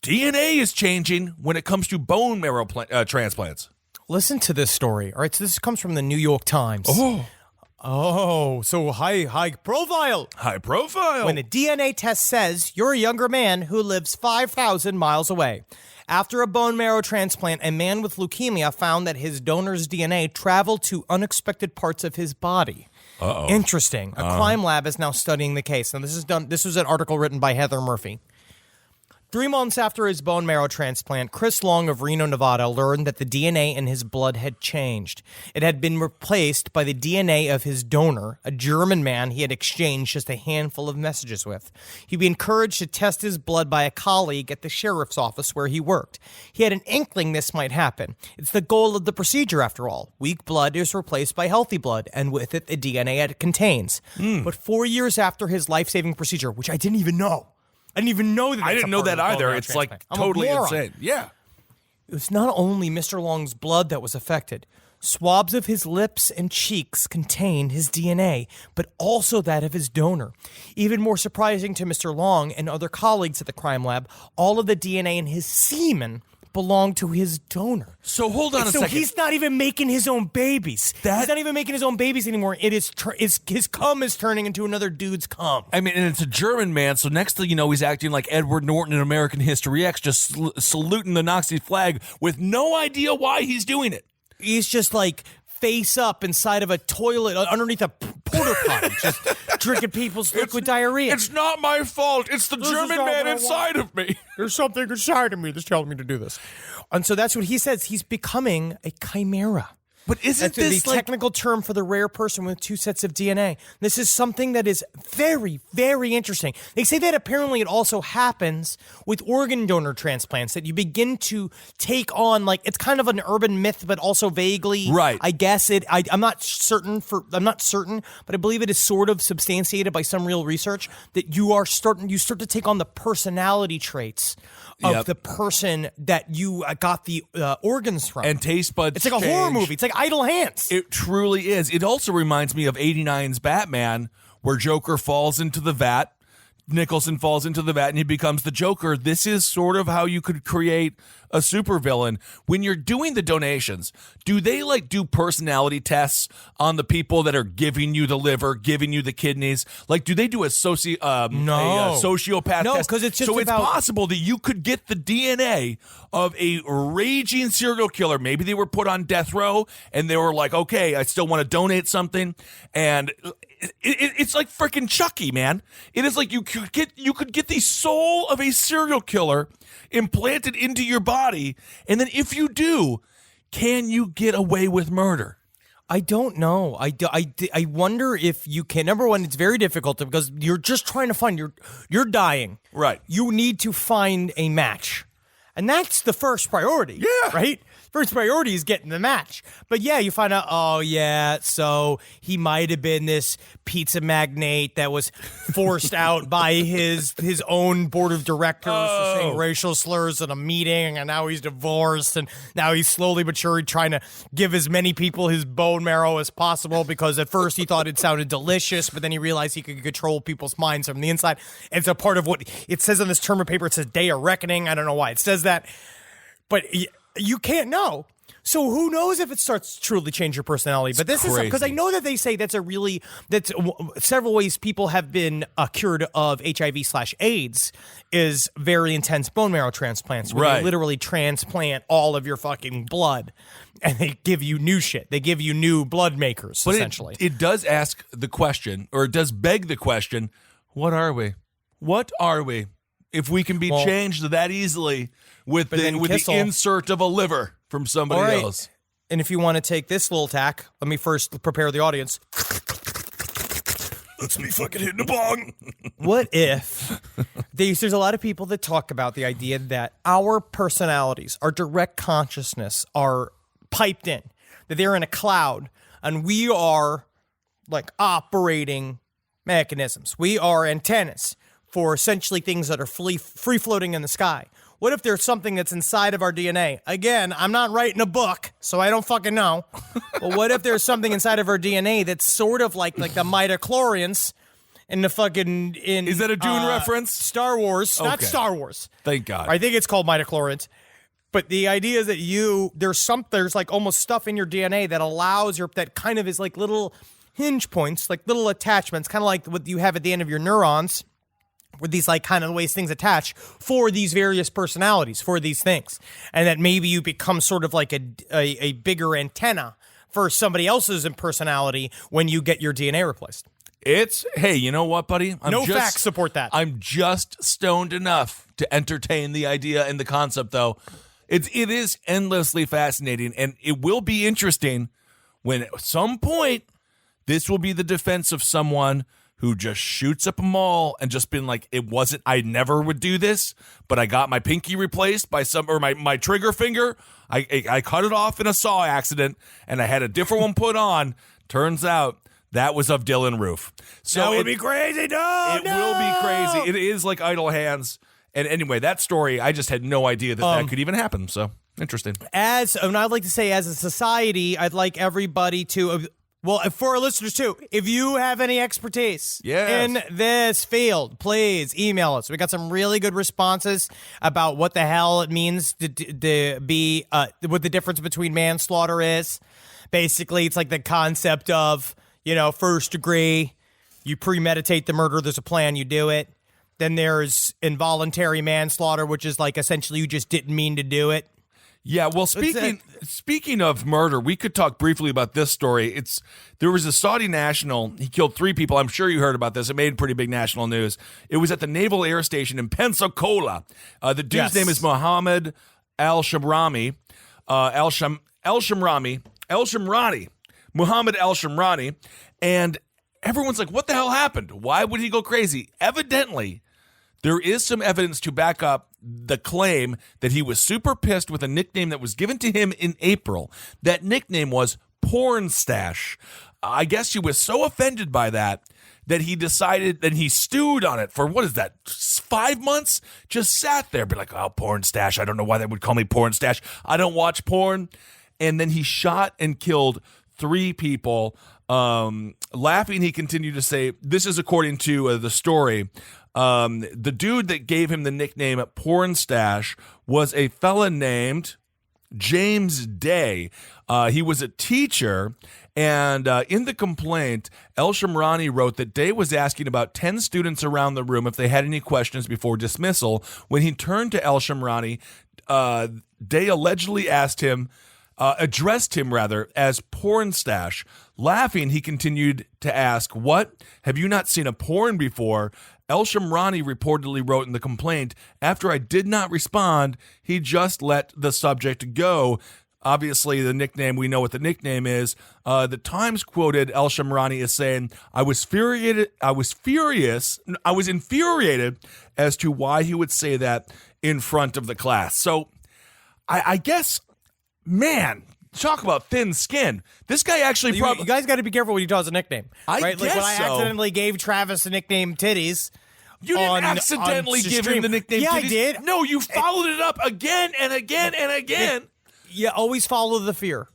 C: DNA is changing when it comes to bone marrow transplants.
A: Listen to this story. All right, so this comes from the New York Times. So high profile.
C: High profile.
A: When a DNA test says you're a younger man who lives 5,000 miles away. After a bone marrow transplant, a man with leukemia found that his donor's DNA traveled to unexpected parts of his body. Interesting. A crime lab is now studying the case. Now, this was an article written by Heather Murphy. 3 months after his bone marrow transplant, Chris Long of Reno, Nevada, learned that the DNA in his blood had changed. It had been replaced by the DNA of his donor, a German man he had exchanged just a handful of messages with. He'd be encouraged to test his blood by a colleague at the sheriff's office where he worked. He had an inkling this might happen. It's the goal of the procedure, after all. Weak blood is replaced by healthy blood, and with it, the DNA it contains. But 4 years after his life-saving procedure, which I didn't even know, I didn't even know that.
C: I didn't know that either. It's like totally insane. Yeah.
A: It was not only Mr. Long's blood that was affected. Swabs of his lips and cheeks contained his DNA, but also that of his donor. Even more surprising to Mr. Long and other colleagues at the crime lab, all of the DNA in his semen belonged to his donor.
C: So hold on a second.
A: So he's not even making his own babies. He's not even making his own babies anymore. It is his cum is turning into another dude's cum.
C: I mean, and it's a German man, so next thing you know, he's acting like Edward Norton in American History X, just saluting the Nazi flag with no idea why he's doing it.
A: He's just like face up inside of a toilet underneath a porta potty, just drinking people's liquid diarrhea.
C: It's not my fault. It's the German man inside of me.
D: There's something inside of me that's telling me to do this.
A: And so that's what he says. He's becoming a chimera.
C: But isn't
A: That's
C: this
A: the technical term for the rare person with 2 sets of DNA? This is something that is very, very interesting. They say that apparently it also happens with organ donor transplants, that you begin to take on, like, it's kind of an urban myth, but also vaguely,
C: right?
A: I guess I'm not certain, but I believe it is sort of substantiated by some real research that you start to take on the personality traits of the person that you got the organs from.
C: And taste buds.
A: It's like a horror movie. It's like Idle Hands.
C: It truly is. It also reminds me of 89's Batman, where Joker falls into the vat. Nicholson falls into the vat and he becomes the Joker. This is sort of how you could create a supervillain. When you're doing the donations, do they do personality tests on the people that are giving you the liver, giving you the kidneys? Like, do they do a sociopath
A: No,
C: test?
A: because it's just
C: it's possible that you could get the DNA of a raging serial killer. Maybe they were put on death row and they were like, okay, I still want to donate something. And it's like freaking Chucky, man. It is like you could get the soul of a serial killer implanted into your body, and then if you do, can you get away with murder?
A: I don't know. I wonder if you can. Number one, it's very difficult because you're just trying to find you're dying.
C: Right.
A: You need to find a match. And that's the first priority.
C: Yeah.
A: Right? First priority is getting the match. But yeah, you find out, oh yeah, so he might have been this pizza magnate that was forced out by his own board of directors for saying racial slurs at a meeting, and now he's divorced, and now he's slowly but surely trying to give as many people his bone marrow as possible because at first he thought it sounded delicious, but then he realized he could control people's minds from the inside. And so part of what it says on this term of paper, it says day of reckoning. I don't know why it says that, but you can't know. So who knows if it starts to truly change your personality? But this is because I know that they say that's several ways people have been cured of HIV/AIDS is very intense bone marrow transplants, where they literally transplant all of your fucking blood, and they give you new shit. They give you new blood makers,
C: but
A: essentially.
C: It does ask the question, or it does beg the question: what are we? What are we? If we can be changed that easily with the insert of a liver from somebody else.
A: And if you want to take this little tack, let me first prepare the audience.
C: Let's be fucking hitting a bong.
A: What if there's a lot of people that talk about the idea that our personalities, our direct consciousness are piped in, that they're in a cloud, and we are like operating mechanisms. We are antennas for essentially things that are free floating in the sky. What if there's something that's inside of our DNA? Again, I'm not writing a book, so I don't fucking know. But what if there's something inside of our DNA that's sort of like the midichlorians in the fucking...
C: Is that a Dune reference?
A: Star Wars. Okay. Not Star Wars.
C: Thank God.
A: I think it's called midichlorians. But the idea is that there's like almost stuff in your DNA that allows that kind of is like little hinge points, like little attachments, kind of like what you have at the end of your neurons, with these like kind of the ways things attach for these various personalities, for these things. And that maybe you become sort of like a bigger antenna for somebody else's personality when you get your DNA replaced.
C: Hey, you know what, buddy?
A: Facts support that.
C: I'm just stoned enough to entertain the idea and the concept, though. It is endlessly fascinating, and it will be interesting when at some point this will be the defense of someone who just shoots up a mall and just been like, I never would do this, but I got my pinky replaced by my trigger finger. I cut it off in a saw accident and I had a different one put on. Turns out that was of Dylan Roof. So
A: that would be crazy.
C: It will be crazy. It is like Idle Hands. And anyway, that story, I just had no idea that could even happen. So interesting.
A: And I'd like to say, as a society, I'd like everybody to... Well, for our listeners, too, if you have any expertise in this field, please email us. We got some really good responses about what the hell it means to be, what the difference between manslaughter is. Basically, it's like the concept of, first degree, you premeditate the murder, there's a plan, you do it. Then there's involuntary manslaughter, which is like essentially you just didn't mean to do it.
C: Yeah, well, speaking of murder, we could talk briefly about this story. There was a Saudi national. He killed 3 people. I'm sure you heard about this. It made pretty big national news. It was at the Naval Air Station in Pensacola. The dude's name is Mohammed Al-Shamrami. El-Shamrani, Muhammad El-Shamrani, and everyone's like, what the hell happened? Why would he go crazy? Evidently, there is some evidence to back up the claim that he was super pissed with a nickname that was given to him in April. That nickname was Porn Stash. I guess he was so offended by that he decided that he stewed on it for, what is that, 5 months? Just sat there, be like, oh, Porn Stash. I don't know why they would call me Porn Stash. I don't watch porn. And then he shot and killed 3 people. Laughing, he continued to say, this is according to the story, the dude that gave him the nickname Porn Stash was a fella named James Day. He was a teacher, and in the complaint, El-Shamrani wrote that Day was asking about 10 students around the room if they had any questions before dismissal. When he turned to El-Shamrani, Day allegedly addressed him as Porn Stash. Laughing, he continued to ask, what? Have you not seen a porn before? El-Shamrani reportedly wrote in the complaint, after I did not respond, he just let the subject go. Obviously, the nickname, we know what the nickname is. The Times quoted El-Shamrani as saying, I was infuriated as to why he would say that in front of the class. So I guess, man, talk about thin skin. This guy actually
A: You guys got to be careful when you toss a nickname.
C: I
A: right? Like
C: guess
A: when I
C: so.
A: accidentally gave Travis a nickname Titties.
C: You didn't accidentally give him the nickname.
A: Yeah,
C: Titties.
A: I did.
C: No, you followed it up again and again and again.
A: You always follow the fear.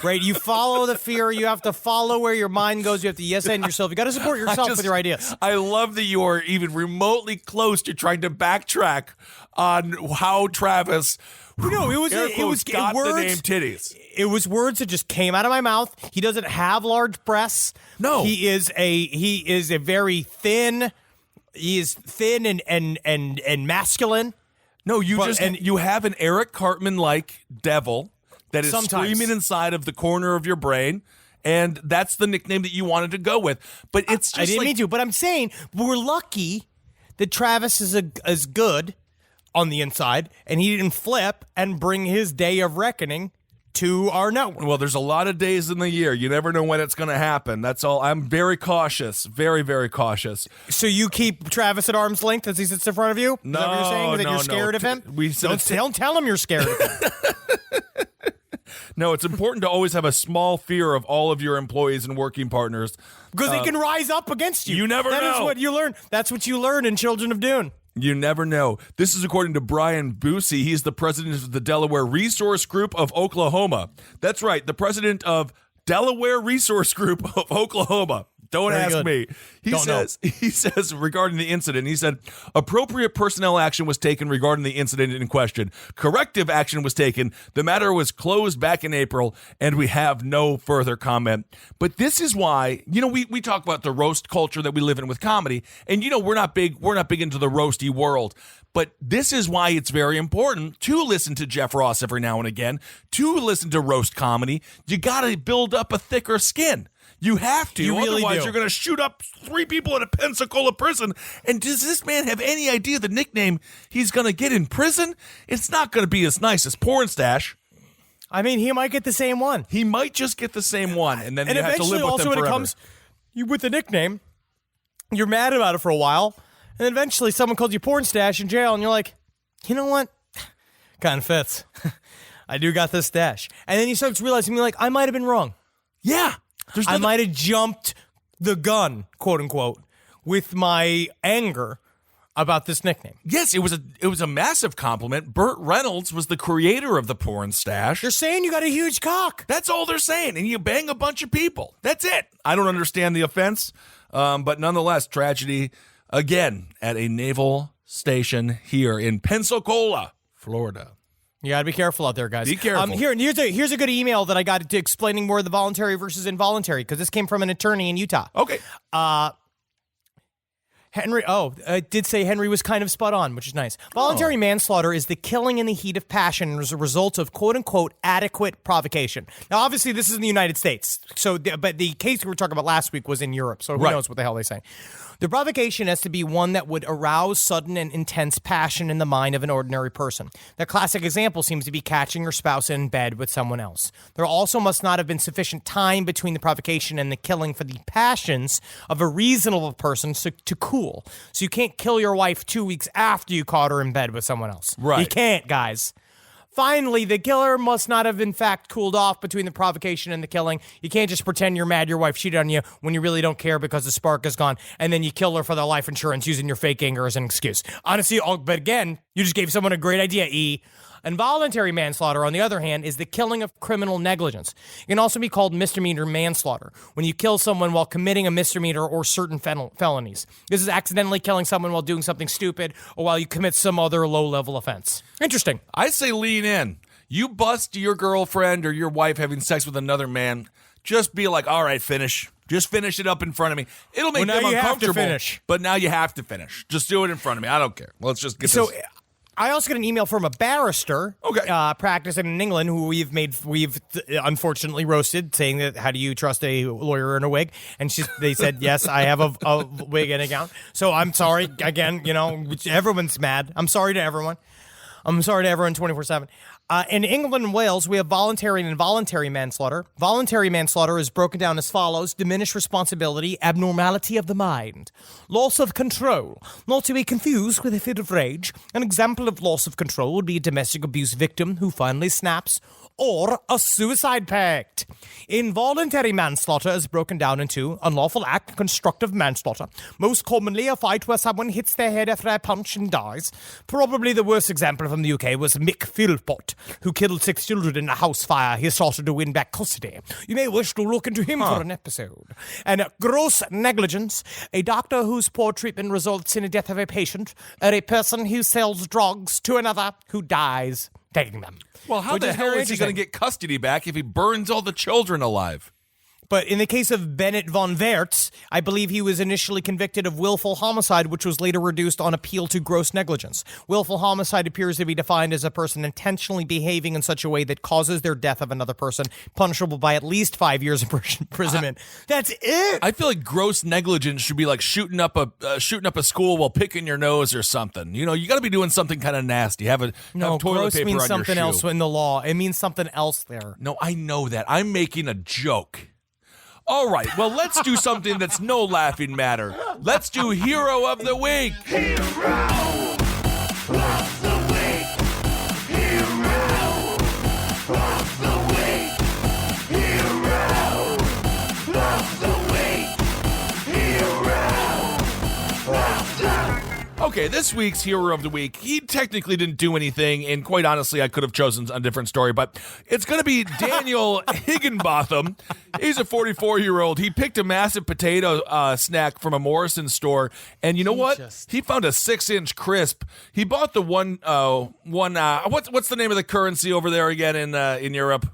A: Right? You follow the fear. You have to follow where your mind goes. You have to yes-and yourself. You got to support yourself with your ideas.
C: I love that you are even remotely close to trying to backtrack on how Travis got
A: words,
C: the name Titties.
A: It was words that just came out of my mouth. He doesn't have large breasts.
C: No.
A: He is a very thin. He is thin and masculine.
C: No, you have an Eric Cartman-like devil that is screaming inside of the corner of your brain, and that's the nickname that you wanted to go with. But it's just
A: I didn't mean to, but I'm saying we're lucky that Travis is good on the inside, and he didn't flip and bring his day of reckoning to our network.
C: Well, there's a lot of days in the year. You never know when it's going to happen. That's all. I'm very cautious. Very, very cautious.
A: So you keep Travis at arm's length as he sits in front of you?
C: No,
A: is that what you're saying? That you're scared of him? Don't tell him you're scared of him.
C: No, it's important to always have a small fear of all of your employees and working partners.
A: Because they can rise up against you.
C: You never know.
A: That is what you learn. That's what you learn in Children of Dune.
C: You never know. This is according to Brian Busey. He's the president of the Delaware Resource Group of Oklahoma. That's right, the president of Delaware Resource Group of Oklahoma. Don't
A: Very
C: ask
A: good.
C: me. He says regarding the incident, he said, appropriate personnel action was taken regarding the incident in question. Corrective action was taken. The matter was closed back in April, and we have no further comment. But this is why, we talk about the roast culture that we live in with comedy, and we're not big into the roasty world. But this is why it's very important to listen to Jeff Ross every now and again, to listen to roast comedy. You got to build up a thicker skin. You have to.
A: You really
C: Otherwise,
A: do.
C: you're going to shoot up 3 people in a Pensacola prison. And does this man have any idea the nickname he's going to get in prison? It's not going to be as nice as Porn Stash.
A: I mean, he might get the same one.
C: He might just get the same one, and then you have to live with
A: also
C: them
A: when
C: forever.
A: it comes with the nickname, you're mad about it for a while, and then eventually someone calls you Porn Stash in jail, and you're like, you know what? Kind of fits. I do got this stash. And then you start realizing, I might have been wrong.
C: Yeah.
A: I might have jumped the gun, quote unquote, with my anger about this nickname.
C: Yes, it was a massive compliment. Burt Reynolds was the creator of the Porn Stash.
A: They're saying you got a huge cock.
C: That's all they're saying, and you bang a bunch of people. That's it. I don't understand the offense, but nonetheless, tragedy again at a naval station here in Pensacola, Florida.
A: You gotta be careful out there, guys.
C: Be careful.
A: Here's a good email that I got to explaining more of the voluntary versus involuntary, because this came from an attorney in Utah.
C: Okay.
A: Henry, it did say Henry was kind of spot on, which is nice. Voluntary manslaughter is the killing in the heat of passion as a result of quote-unquote adequate provocation. Now, obviously, this is in the United States, but the case we were talking about last week was in Europe, so who knows what the hell they say. The provocation has to be one that would arouse sudden and intense passion in the mind of an ordinary person. The classic example seems to be catching your spouse in bed with someone else. There also must not have been sufficient time between the provocation and the killing for the passions of a reasonable person to cool. So you can't kill your wife 2 weeks after you caught her in bed with someone else.
C: Right.
A: You can't, guys. Finally, the killer must not have, in fact, cooled off between the provocation and the killing. You can't just pretend you're mad your wife cheated on you when you really don't care because the spark is gone, and then you kill her for their life insurance using your fake anger as an excuse. Honestly, but again, you just gave someone a great idea, E. Involuntary manslaughter, on the other hand, is the killing of criminal negligence. It can also be called misdemeanor manslaughter, when you kill someone while committing a misdemeanor or certain felonies. This is accidentally killing someone while doing something stupid or while you commit some other low-level offense. Interesting.
C: I say lean in. You bust your girlfriend or your wife having sex with another man, just be like, all right, finish. Just finish it up in front of me. It'll make them
A: you have to
C: uncomfortable,
A: finish.
C: But now you have to finish. Just do it in front of me. I don't care. Let's just get this.
A: I also got an email from a barrister practicing in England who we've unfortunately roasted, saying that how do you trust a lawyer in a wig? And they said, yes, I have a wig and a gown. So I'm sorry. Again, everyone's mad. I'm sorry to everyone. I'm sorry to everyone 24/7. In England and Wales, we have voluntary and involuntary manslaughter. Voluntary manslaughter is broken down as follows: diminished responsibility, abnormality of the mind, loss of control, not to be confused with a fit of rage. An example of loss of control would be a domestic abuse victim who finally snaps, or a suicide pact. Involuntary manslaughter is broken down into unlawful act, constructive manslaughter. Most commonly a fight where someone hits their head after a punch and dies. Probably the worst example from the UK was Mick Philpott, who killed 6 children in a house fire he started to win back custody. You may wish to look into him for an episode. And gross negligence, a doctor whose poor treatment results in the death of a patient, or a person who sells drugs to another who dies taking them.
C: Well, how the hell is he going to get custody back if he burns all the children alive?
A: But in the case of Bennett von Wertz, I believe he was initially convicted of willful homicide, which was later reduced on appeal to gross negligence. Willful homicide appears to be defined as a person intentionally behaving in such a way that causes their death of another person, punishable by at least 5 years imprisonment. That's it.
C: I feel like gross negligence should be like shooting up a school while picking your nose or something. You got to be doing something kind of nasty. Have toilet
A: gross
C: paper
A: means
C: on
A: something
C: your shoe.
A: else in the law. It means something else there.
C: No, I know that. I'm making a joke. All right, well, let's do something that's no laughing matter. Let's do Hero of the Week.
G: Hero of the Week. Hero of the Week. Hero of the Week. Hero of the Week.
C: Okay, this week's Hero of the Week, he technically didn't do anything, and quite honestly, I could have chosen a different story, but it's going to be Daniel Higginbotham. He's a 44-year-old. He picked a massive potato snack from a Morrison store, and you know what? He found a 6-inch crisp. He bought the what's the name of the currency over there again in Europe?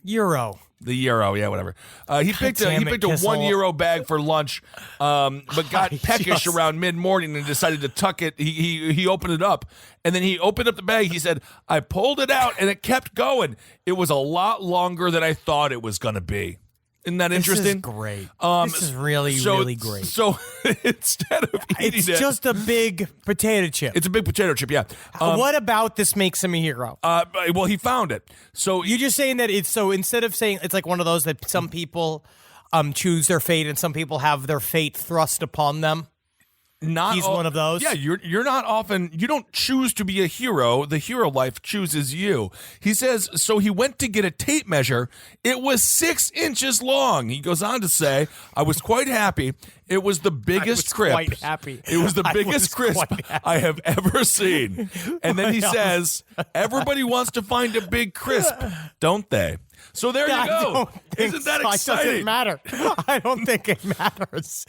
A: Euro.
C: The euro, yeah, whatever. He picked a
A: Kissel.
C: €1 bag for lunch, but got peckish around mid-morning and decided to tuck it. He opened it up, and then he opened up the bag. He said, I pulled it out, and it kept going. It was a lot longer than I thought it was going to be. Isn't that interesting?
A: This is great. This is really great.
C: So instead of eating
A: It's just a big potato chip.
C: it's a big potato chip, yeah.
A: What about this makes him a hero?
C: Well, he found it. So
A: You're just saying that it's so instead of saying it's like one of those that some people choose their fate and some people have their fate thrust upon them. He's one of those?
C: Yeah, you're not often, you don't choose to be a hero. The hero life chooses you. He says, so he went to get a tape measure. It was 6 inches long. He goes on to say, I was quite happy. It was the biggest crisp.
A: Quite happy.
C: It was the
A: I
C: biggest
A: was
C: crisp
A: quite happy.
C: I have ever seen. And then he says, everybody wants to find a big crisp, don't they? So there you go. Isn't that exciting?
A: It doesn't matter. I don't think it matters.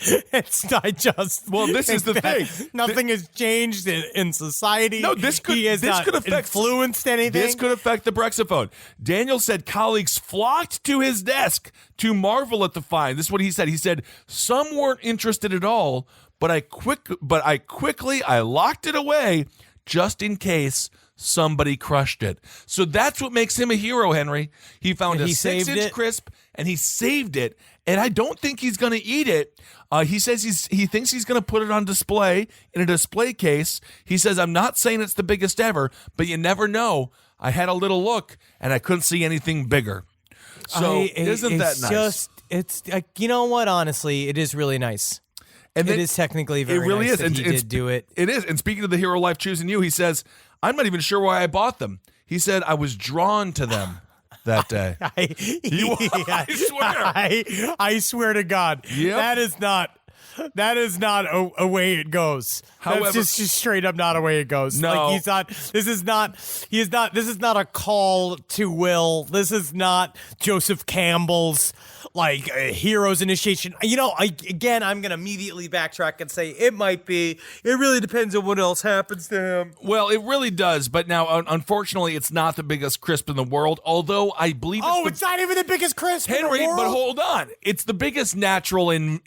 C: Well, this is the thing.
A: Nothing has changed in society.
C: No, this could affect
A: influenced anything.
C: This could affect the Brexaphone. Daniel said colleagues flocked to his desk to marvel at the find. This is what he said. He said some weren't interested at all, but I quickly locked it away just in case somebody crushed it. So that's what makes him a hero, Henry. He found a 6-inch crisp and he saved it. And I don't think he's going to eat it. He says he thinks he's going to put it on display in a display case. He says, I'm not saying it's the biggest ever, but you never know. I had a little look and I couldn't see anything bigger. So isn't that nice?
A: It's like, you know what? Honestly, it is really nice. And it is technically very nice that he did do it.
C: It is. And speaking of the hero life choosing you, he says, I'm not even sure why I bought them. He said, I was drawn to them that day. I
A: swear. I swear to God.
C: Yep.
A: That is not a way it goes.
C: However,
A: that's just straight up not a way it goes.
C: No.
A: Like this is not a call to Will. This is not Joseph Campbell's hero's initiation. You know, I'm going to immediately backtrack and say it might be. It really depends on what else happens to him.
C: Well, it really does. But now, unfortunately, it's not the biggest crisp in the world, although I believe
A: it's not even the biggest crisp
C: Henry,
A: in the world.
C: But hold on. It's the biggest natural in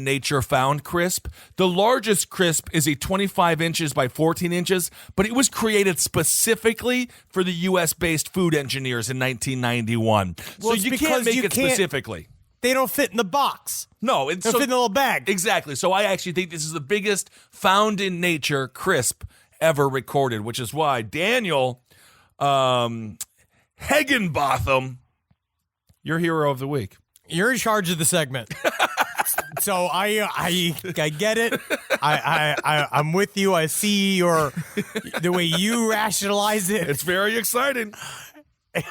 C: nature found crisp. The largest crisp is a 25 inches by 14 inches, but it was created specifically for the U.S.-based food engineers in 1991.
A: Well,
C: so you can't make it specifically.
A: They don't fit in the box.
C: No,
A: they fit in the little bag.
C: Exactly. So I actually think this is the biggest found in nature crisp ever recorded, which is why Daniel Higginbotham, your hero of the week.
A: You're in charge of the segment. So I get it. I'm with you. I see the way you rationalize it.
C: It's very exciting.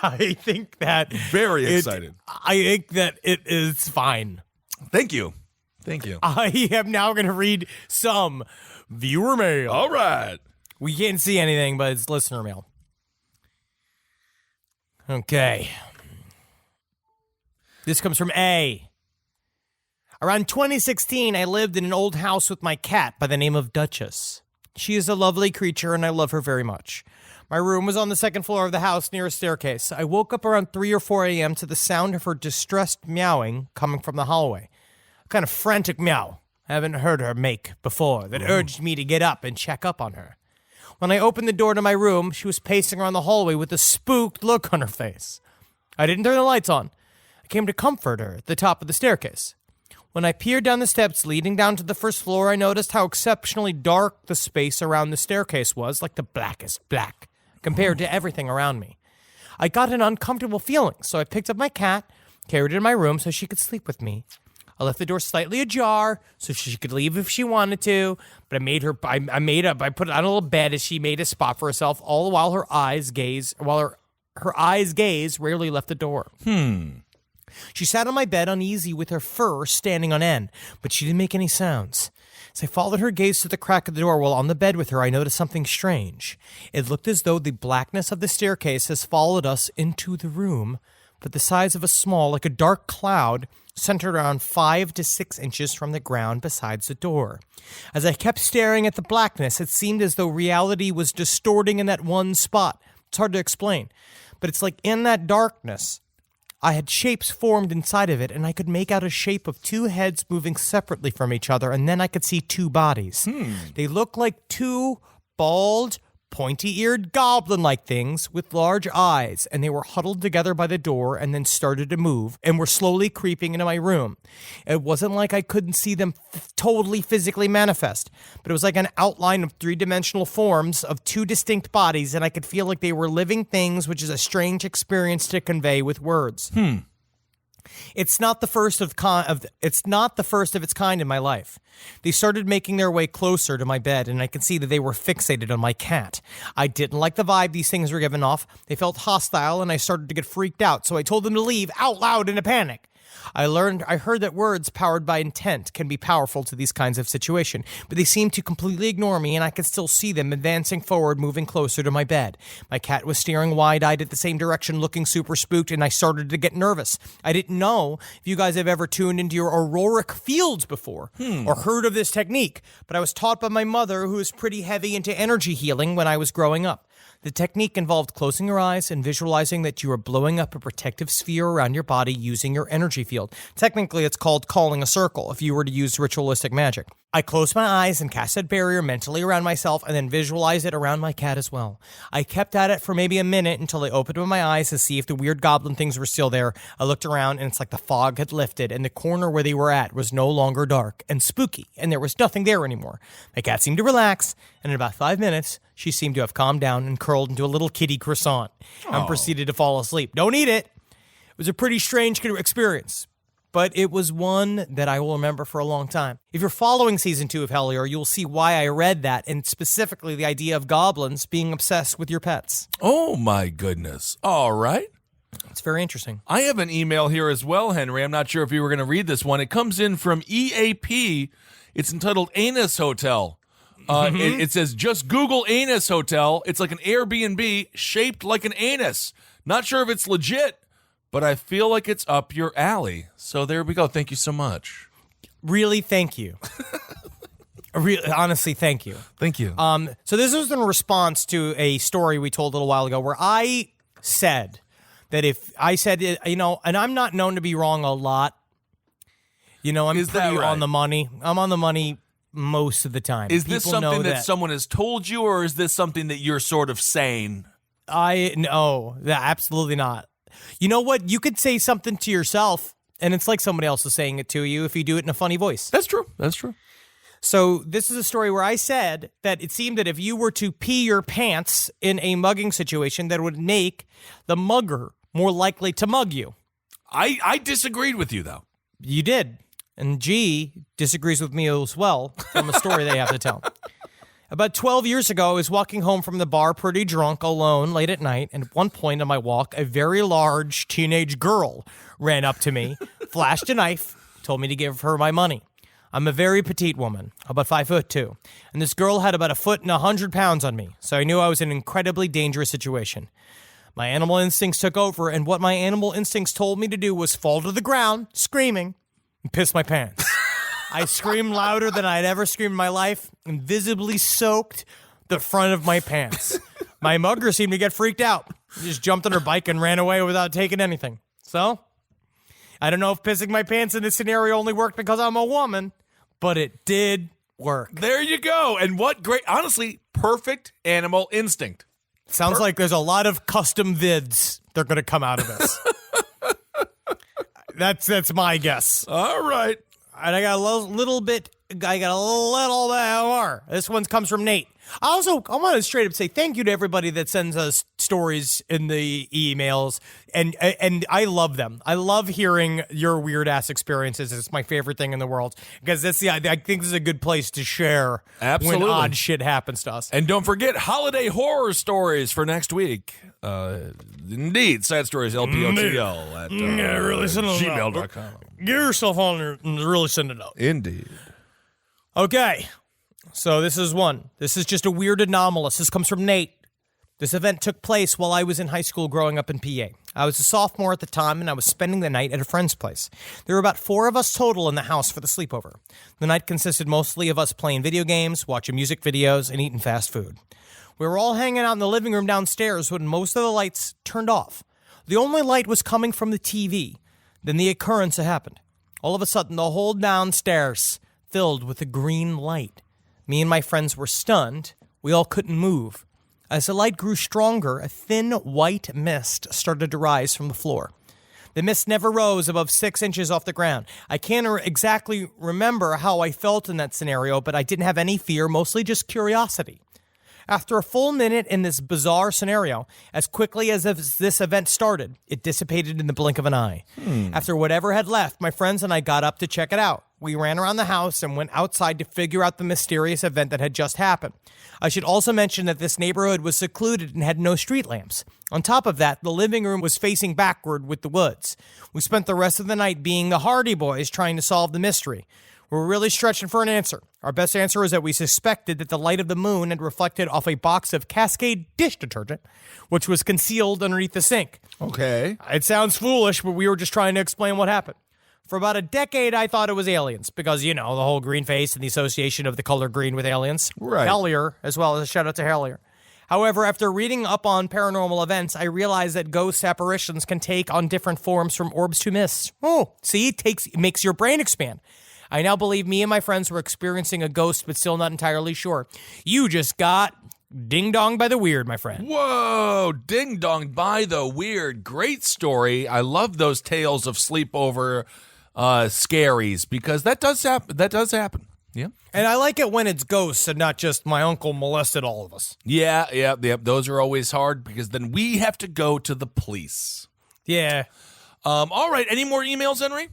A: I think that
C: very exciting.
A: I think that it is fine.
C: Thank you.
A: I am now going to read some viewer mail.
C: All right.
A: We can't see anything, but it's listener mail. Okay. This comes from A. Around 2016, I lived in an old house with my cat by the name of Duchess. She is a lovely creature, and I love her very much. My room was on the second floor of the house near a staircase. I woke up around 3 or 4 a.m. to the sound of her distressed meowing coming from the hallway. A kind of frantic meow I haven't heard her make before that urged me to get up and check up on her. When I opened the door to my room, she was pacing around the hallway with a spooked look on her face. I didn't turn the lights on. I came to comfort her at the top of the staircase. When I peered down the steps leading down to the first floor, I noticed how exceptionally dark the space around the staircase was, like the blackest black, compared to everything around me. I got an uncomfortable feeling, so I picked up my cat, carried it in my room so she could sleep with me. I left the door slightly ajar so she could leave if she wanted to, but I put it on a little bed as she made a spot for herself, all the while her eyes gaze rarely left the door. She sat on my bed uneasy with her fur standing on end, but she didn't make any sounds. As I followed her gaze to the crack of the door while on the bed with her, I noticed something strange. It looked as though the blackness of the staircase has followed us into the room, but the size of a small, like a dark cloud, centered around 5 to 6 inches from the ground besides the door. As I kept staring at the blackness, it seemed as though reality was distorting in that one spot. It's hard to explain, but it's like in that darkness, I had shapes formed inside of it, and I could make out a shape of 2 heads moving separately from each other, and then I could see 2 bodies. They looked like 2 bald, pointy-eared goblin-like things with large eyes, and they were huddled together by the door and then started to move and were slowly creeping into my room. It wasn't like I couldn't see them totally physically manifest, but it was like an outline of 3-dimensional forms of 2 distinct bodies, and I could feel like they were living things, which is a strange experience to convey with words. It's not the first of its kind in my life. They started making their way closer to my bed, and I could see that they were fixated on my cat. I didn't like the vibe these things were giving off. They felt hostile, and I started to get freaked out, so I told them to leave out loud in a panic. I heard that words powered by intent can be powerful to these kinds of situations, but they seemed to completely ignore me, and I could still see them advancing forward, moving closer to my bed. My cat was staring wide-eyed at the same direction, looking super spooked, and I started to get nervous. I didn't know if you guys have ever tuned into your auroric fields before or heard of this technique, but I was taught by my mother, who was pretty heavy into energy healing when I was growing up. The technique involved closing your eyes and visualizing that you are blowing up a protective sphere around your body using your energy field. Technically, it's called calling a circle if you were to use ritualistic magic. I closed my eyes and cast that barrier mentally around myself and then visualized it around my cat as well. I kept at it for maybe a minute until I opened my eyes to see if the weird goblin things were still there. I looked around and it's like the fog had lifted and the corner where they were at was no longer dark and spooky and there was nothing there anymore. My cat seemed to relax and in about 5 minutes, she seemed to have calmed down and curled into a little kitty croissant and proceeded to fall asleep. Don't eat it. It was a pretty strange experience, but it was one that I will remember for a long time. If you're following season 2 of Hellier, you'll see why I read that, and specifically the idea of goblins being obsessed with your pets.
C: Oh, my goodness. All right.
A: It's very interesting.
C: I have an email here as well, Henry. I'm not sure if you were going to read this one. It comes in from EAP. It's entitled Anus Hotel. It says, just Google Anus Hotel. It's like an Airbnb shaped like an anus. Not sure if it's legit, but I feel like it's up your alley. So there we go. Thank you so much.
A: Really, thank you. Honestly, thank you.
C: Thank you.
A: So this was in response to a story we told a little while ago where I said that if I said, and I'm not known to be wrong a lot. I'm
C: Is that
A: pretty
C: right?
A: on the money. I'm on the money most of the time.
C: Is this
A: People know
C: something that someone has told you, or is this something that you're sort of saying?
A: No, absolutely not. You know what? You could say something to yourself, and it's like somebody else is saying it to you if you do it in a funny voice.
C: That's true. That's true.
A: So this is a story where I said that it seemed that if you were to pee your pants in a mugging situation, that would make the mugger more likely to mug you.
C: I disagreed with you, though.
A: You did. And G disagrees with me as well from a story they have to tell. About 12 years ago, I was walking home from the bar pretty drunk, alone, late at night, and at one point on my walk, a very large teenage girl ran up to me, flashed a knife, told me to give her my money. I'm a very petite woman, about 5'2", and this girl had about 1 foot and 100 pounds on me, so I knew I was in an incredibly dangerous situation. My animal instincts took over, and what my animal instincts told me to do was fall to the ground, screaming, and piss my pants. I screamed louder than I'd ever screamed in my life and visibly soaked the front of my pants. My mugger seemed to get freaked out. He just jumped on her bike and ran away without taking anything. So, I don't know if pissing my pants in this scenario only worked because I'm a woman, but it did work.
C: There you go. And what great, honestly, perfect animal instinct.
A: Sounds like there's a lot of custom vids that are going to come out of this. That's my guess.
C: All right.
A: And I got a little bit more. This one comes from Nate. I want to straight up say thank you to everybody that sends us stories in the emails, and I love them. I love hearing your weird ass experiences. It's my favorite thing in the world because I think this is a good place to share
C: Absolutely.
A: when odd shit happens to us.
C: And don't forget holiday horror stories for next week. Indeed, sad stories LPOTL at
A: really send it out.
C: gmail.com.
A: Get yourself on there and really send it out.
C: Indeed.
A: Okay, so this is one. This is just a weird anomalous. This comes from Nate. This event took place while I was in high school growing up in PA. I was a sophomore at the time, and I was spending the night at a friend's place. There were about 4 of us total in the house for the sleepover. The night consisted mostly of us playing video games, watching music videos, and eating fast food. We were all hanging out in the living room downstairs when most of the lights turned off. The only light was coming from the TV. Then the occurrence happened. All of a sudden, the whole downstairs filled with a green light. Me and my friends were stunned. We all couldn't move. As the light grew stronger, a thin white mist started to rise from the floor. The mist never rose above 6 inches off the ground. I can't exactly remember how I felt in that scenario, but I didn't have any fear, mostly just curiosity. After a full minute in this bizarre scenario, as quickly as this event started, it dissipated in the blink of an eye. After whatever had left, my friends and I got up to check it out. We ran around the house and went outside to figure out the mysterious event that had just happened. I should also mention that this neighborhood was secluded and had no street lamps. On top of that, the living room was facing backward with the woods. We spent the rest of the night being the Hardy Boys trying to solve the mystery. We were really stretching for an answer. Our best answer is that we suspected that the light of the moon had reflected off a box of Cascade dish detergent, which was concealed underneath the sink.
C: Okay.
A: It sounds foolish, but we were just trying to explain what happened. For about a decade, I thought it was aliens because, the whole green face and the association of the color green with aliens.
C: Right.
A: Hellier, as well as a shout out to Hellier. However, after reading up on paranormal events, I realized that ghost apparitions can take on different forms from orbs to mist. Oh, see, it makes your brain expand. I now believe me and my friends were experiencing a ghost, but still not entirely sure. You just got ding-donged by the weird, my friend.
C: Whoa, ding-donged by the weird. Great story. I love those tales of sleepover scaries because that does happen. Yeah.
A: And I like it when it's ghosts and not just my uncle molested all of us.
C: Yeah. Those are always hard because then we have to go to the police.
A: Yeah.
C: All right. Any more emails, Henry?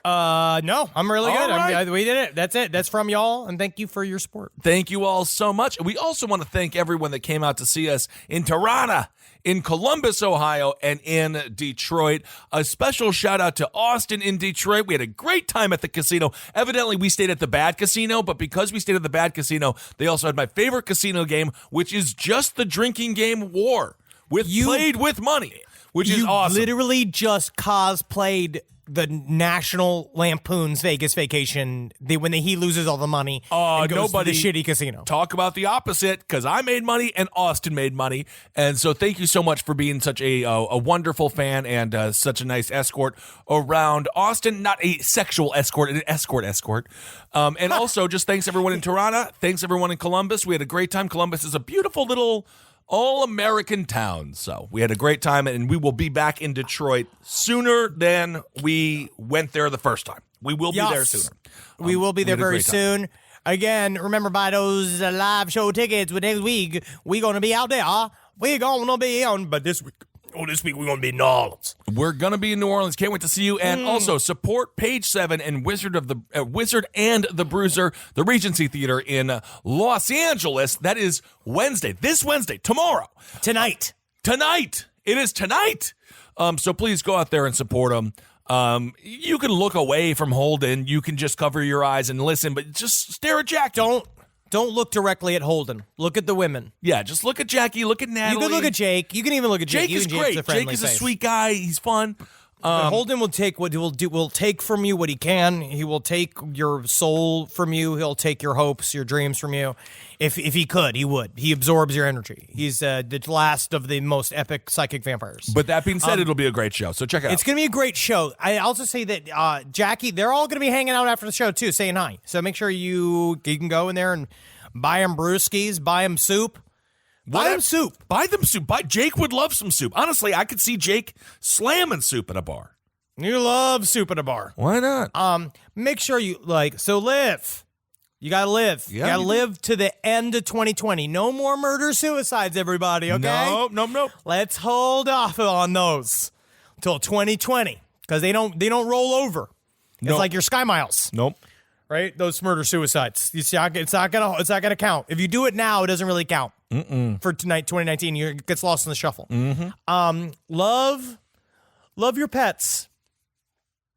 A: No, I'm really good.
C: All right.
A: We did it. That's it. That's from y'all, and thank you for your support.
C: Thank you all so much. We also want to thank everyone that came out to see us in Tirana, in Columbus, Ohio, and in Detroit. A special shout out to Austin in Detroit. We had a great time at the casino. Evidently, we stayed at the bad casino, but because we stayed at the bad casino, they also had my favorite casino game, which is just the drinking game War, played with money, which is awesome.
A: You literally just cosplayed the National Lampoon's Vegas Vacation when he loses all the money and goes to the shitty casino.
C: Talk about the opposite, because I made money and Austin made money. And so thank you so much for being such a wonderful fan and such a nice escort around Austin. Not a sexual escort, an escort. And also just thanks everyone in Tirana. Thanks everyone in Columbus. We had a great time. Columbus is a beautiful little all-American town. So we had a great time, and we will be back in Detroit sooner than we went there the first time. We will be there sooner.
A: We will be there very soon. Again, remember, buy those live show tickets with next week. We're going to be out there. We're going to be on, but this week we're going to be in New Orleans.
C: We're going to be in New Orleans. Can't wait to see you. And also support Page 7 and Wizard and the Bruiser, the Regency Theater in Los Angeles. That is Wednesday. This Wednesday. Tomorrow.
A: Tonight.
C: It is tonight. So please go out there and support them. You can look away from Holden. You can just cover your eyes and listen, but just stare at Jack.
A: Don't look directly at Holden. Look at the women.
C: Yeah, just look at Jackie. Look at Natalie.
A: You can look at Jake. You can even look at Jake.
C: Jake is great. Jake is a sweet guy. He's fun.
A: Holden will take what will take from you what he can. He will take your soul from you. He'll take your hopes, your dreams from you. If he could, he would. He absorbs your energy. He's the last of the most epic psychic vampires.
C: But that being said, it'll be a great show. So check it out.
A: It's going to be a great show. I also say that Jackie, they're all going to be hanging out after the show too, saying hi. So make sure you can go in there and buy them brewskis, buy them soup. Buy them soup.
C: Jake would love some soup. Honestly, I could see Jake slamming soup at a bar.
A: You love soup at a bar.
C: Why not?
A: Make sure you live. You got to live.
C: Yeah,
A: you got to live to the end of 2020. No more murder-suicides, everybody, okay?
C: Nope. Let's
A: hold off on those until 2020 because they don't roll over. It's like your Sky Miles.
C: Nope.
A: Right? Those murder-suicides. It's not gonna count. If you do it now, it doesn't really count. For tonight, 2019, it gets lost in the shuffle. Love your pets.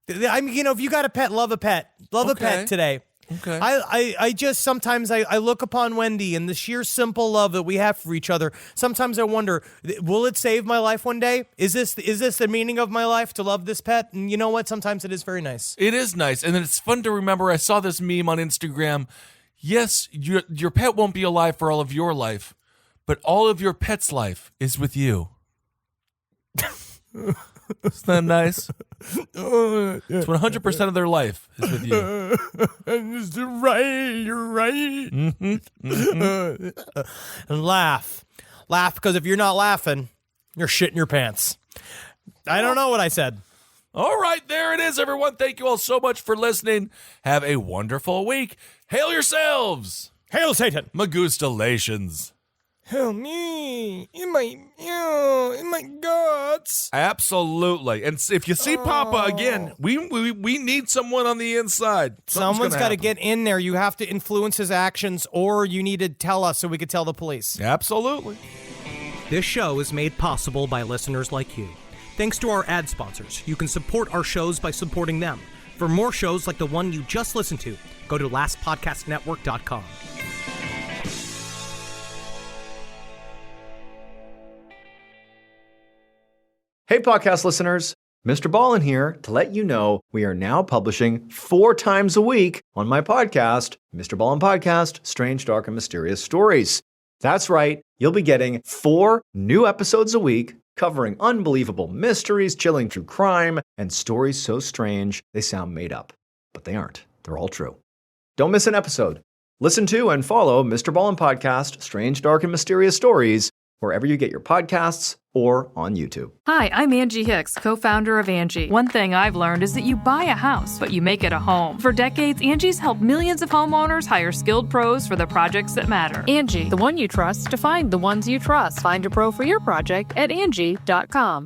A: I mean, if you got a pet, love a pet. Love a pet today.
C: Okay.
A: I just sometimes I look upon Wendy and the sheer simple love that we have for each other. Sometimes I wonder, will it save my life one day? Is this the meaning of my life to love this pet? And you know what? Sometimes it is very nice.
C: It is nice, and it's fun to remember. I saw this meme on Instagram. Yes, your pet won't be alive for all of your life, but all of your pet's life is with you. Isn't that nice? It's 100% of their life is with you.
A: You're right. And laugh, because if you're not laughing, you're shitting your pants. I don't know what I said.
C: All right, there it is, everyone. Thank you all so much for listening. Have a wonderful week. Hail yourselves.
A: Hail Satan.
C: Magustalations.
A: Help me in my guts.
C: Absolutely. And if you see Papa again, we need someone on the inside.
A: Someone's got to get in there. You have to influence his actions, or you need to tell us so we could tell the police.
C: Absolutely.
H: This show is made possible by listeners like you. Thanks to our ad sponsors, you can support our shows by supporting them. For more shows like the one you just listened to, go to lastpodcastnetwork.com.
I: Hey, podcast listeners. Mr. Ballin here to let you know we are now publishing 4 times a week on my podcast, Mr. Ballin Podcast, Strange, Dark, and Mysterious Stories. That's right, you'll be getting 4 new episodes a week covering unbelievable mysteries, chilling true crime, and stories so strange they sound made up. But they aren't. They're all true. Don't miss an episode. Listen to and follow Mr. Ballin Podcast, Strange, Dark, and Mysterious Stories, wherever you get your podcasts or on YouTube.
J: Hi, I'm Angie Hicks, co-founder of Angie. One thing I've learned is that you buy a house, but you make it a home. For decades, Angie's helped millions of homeowners hire skilled pros for the projects that matter. Angie, the one you trust to find the ones you trust. Find a pro for your project at Angie.com.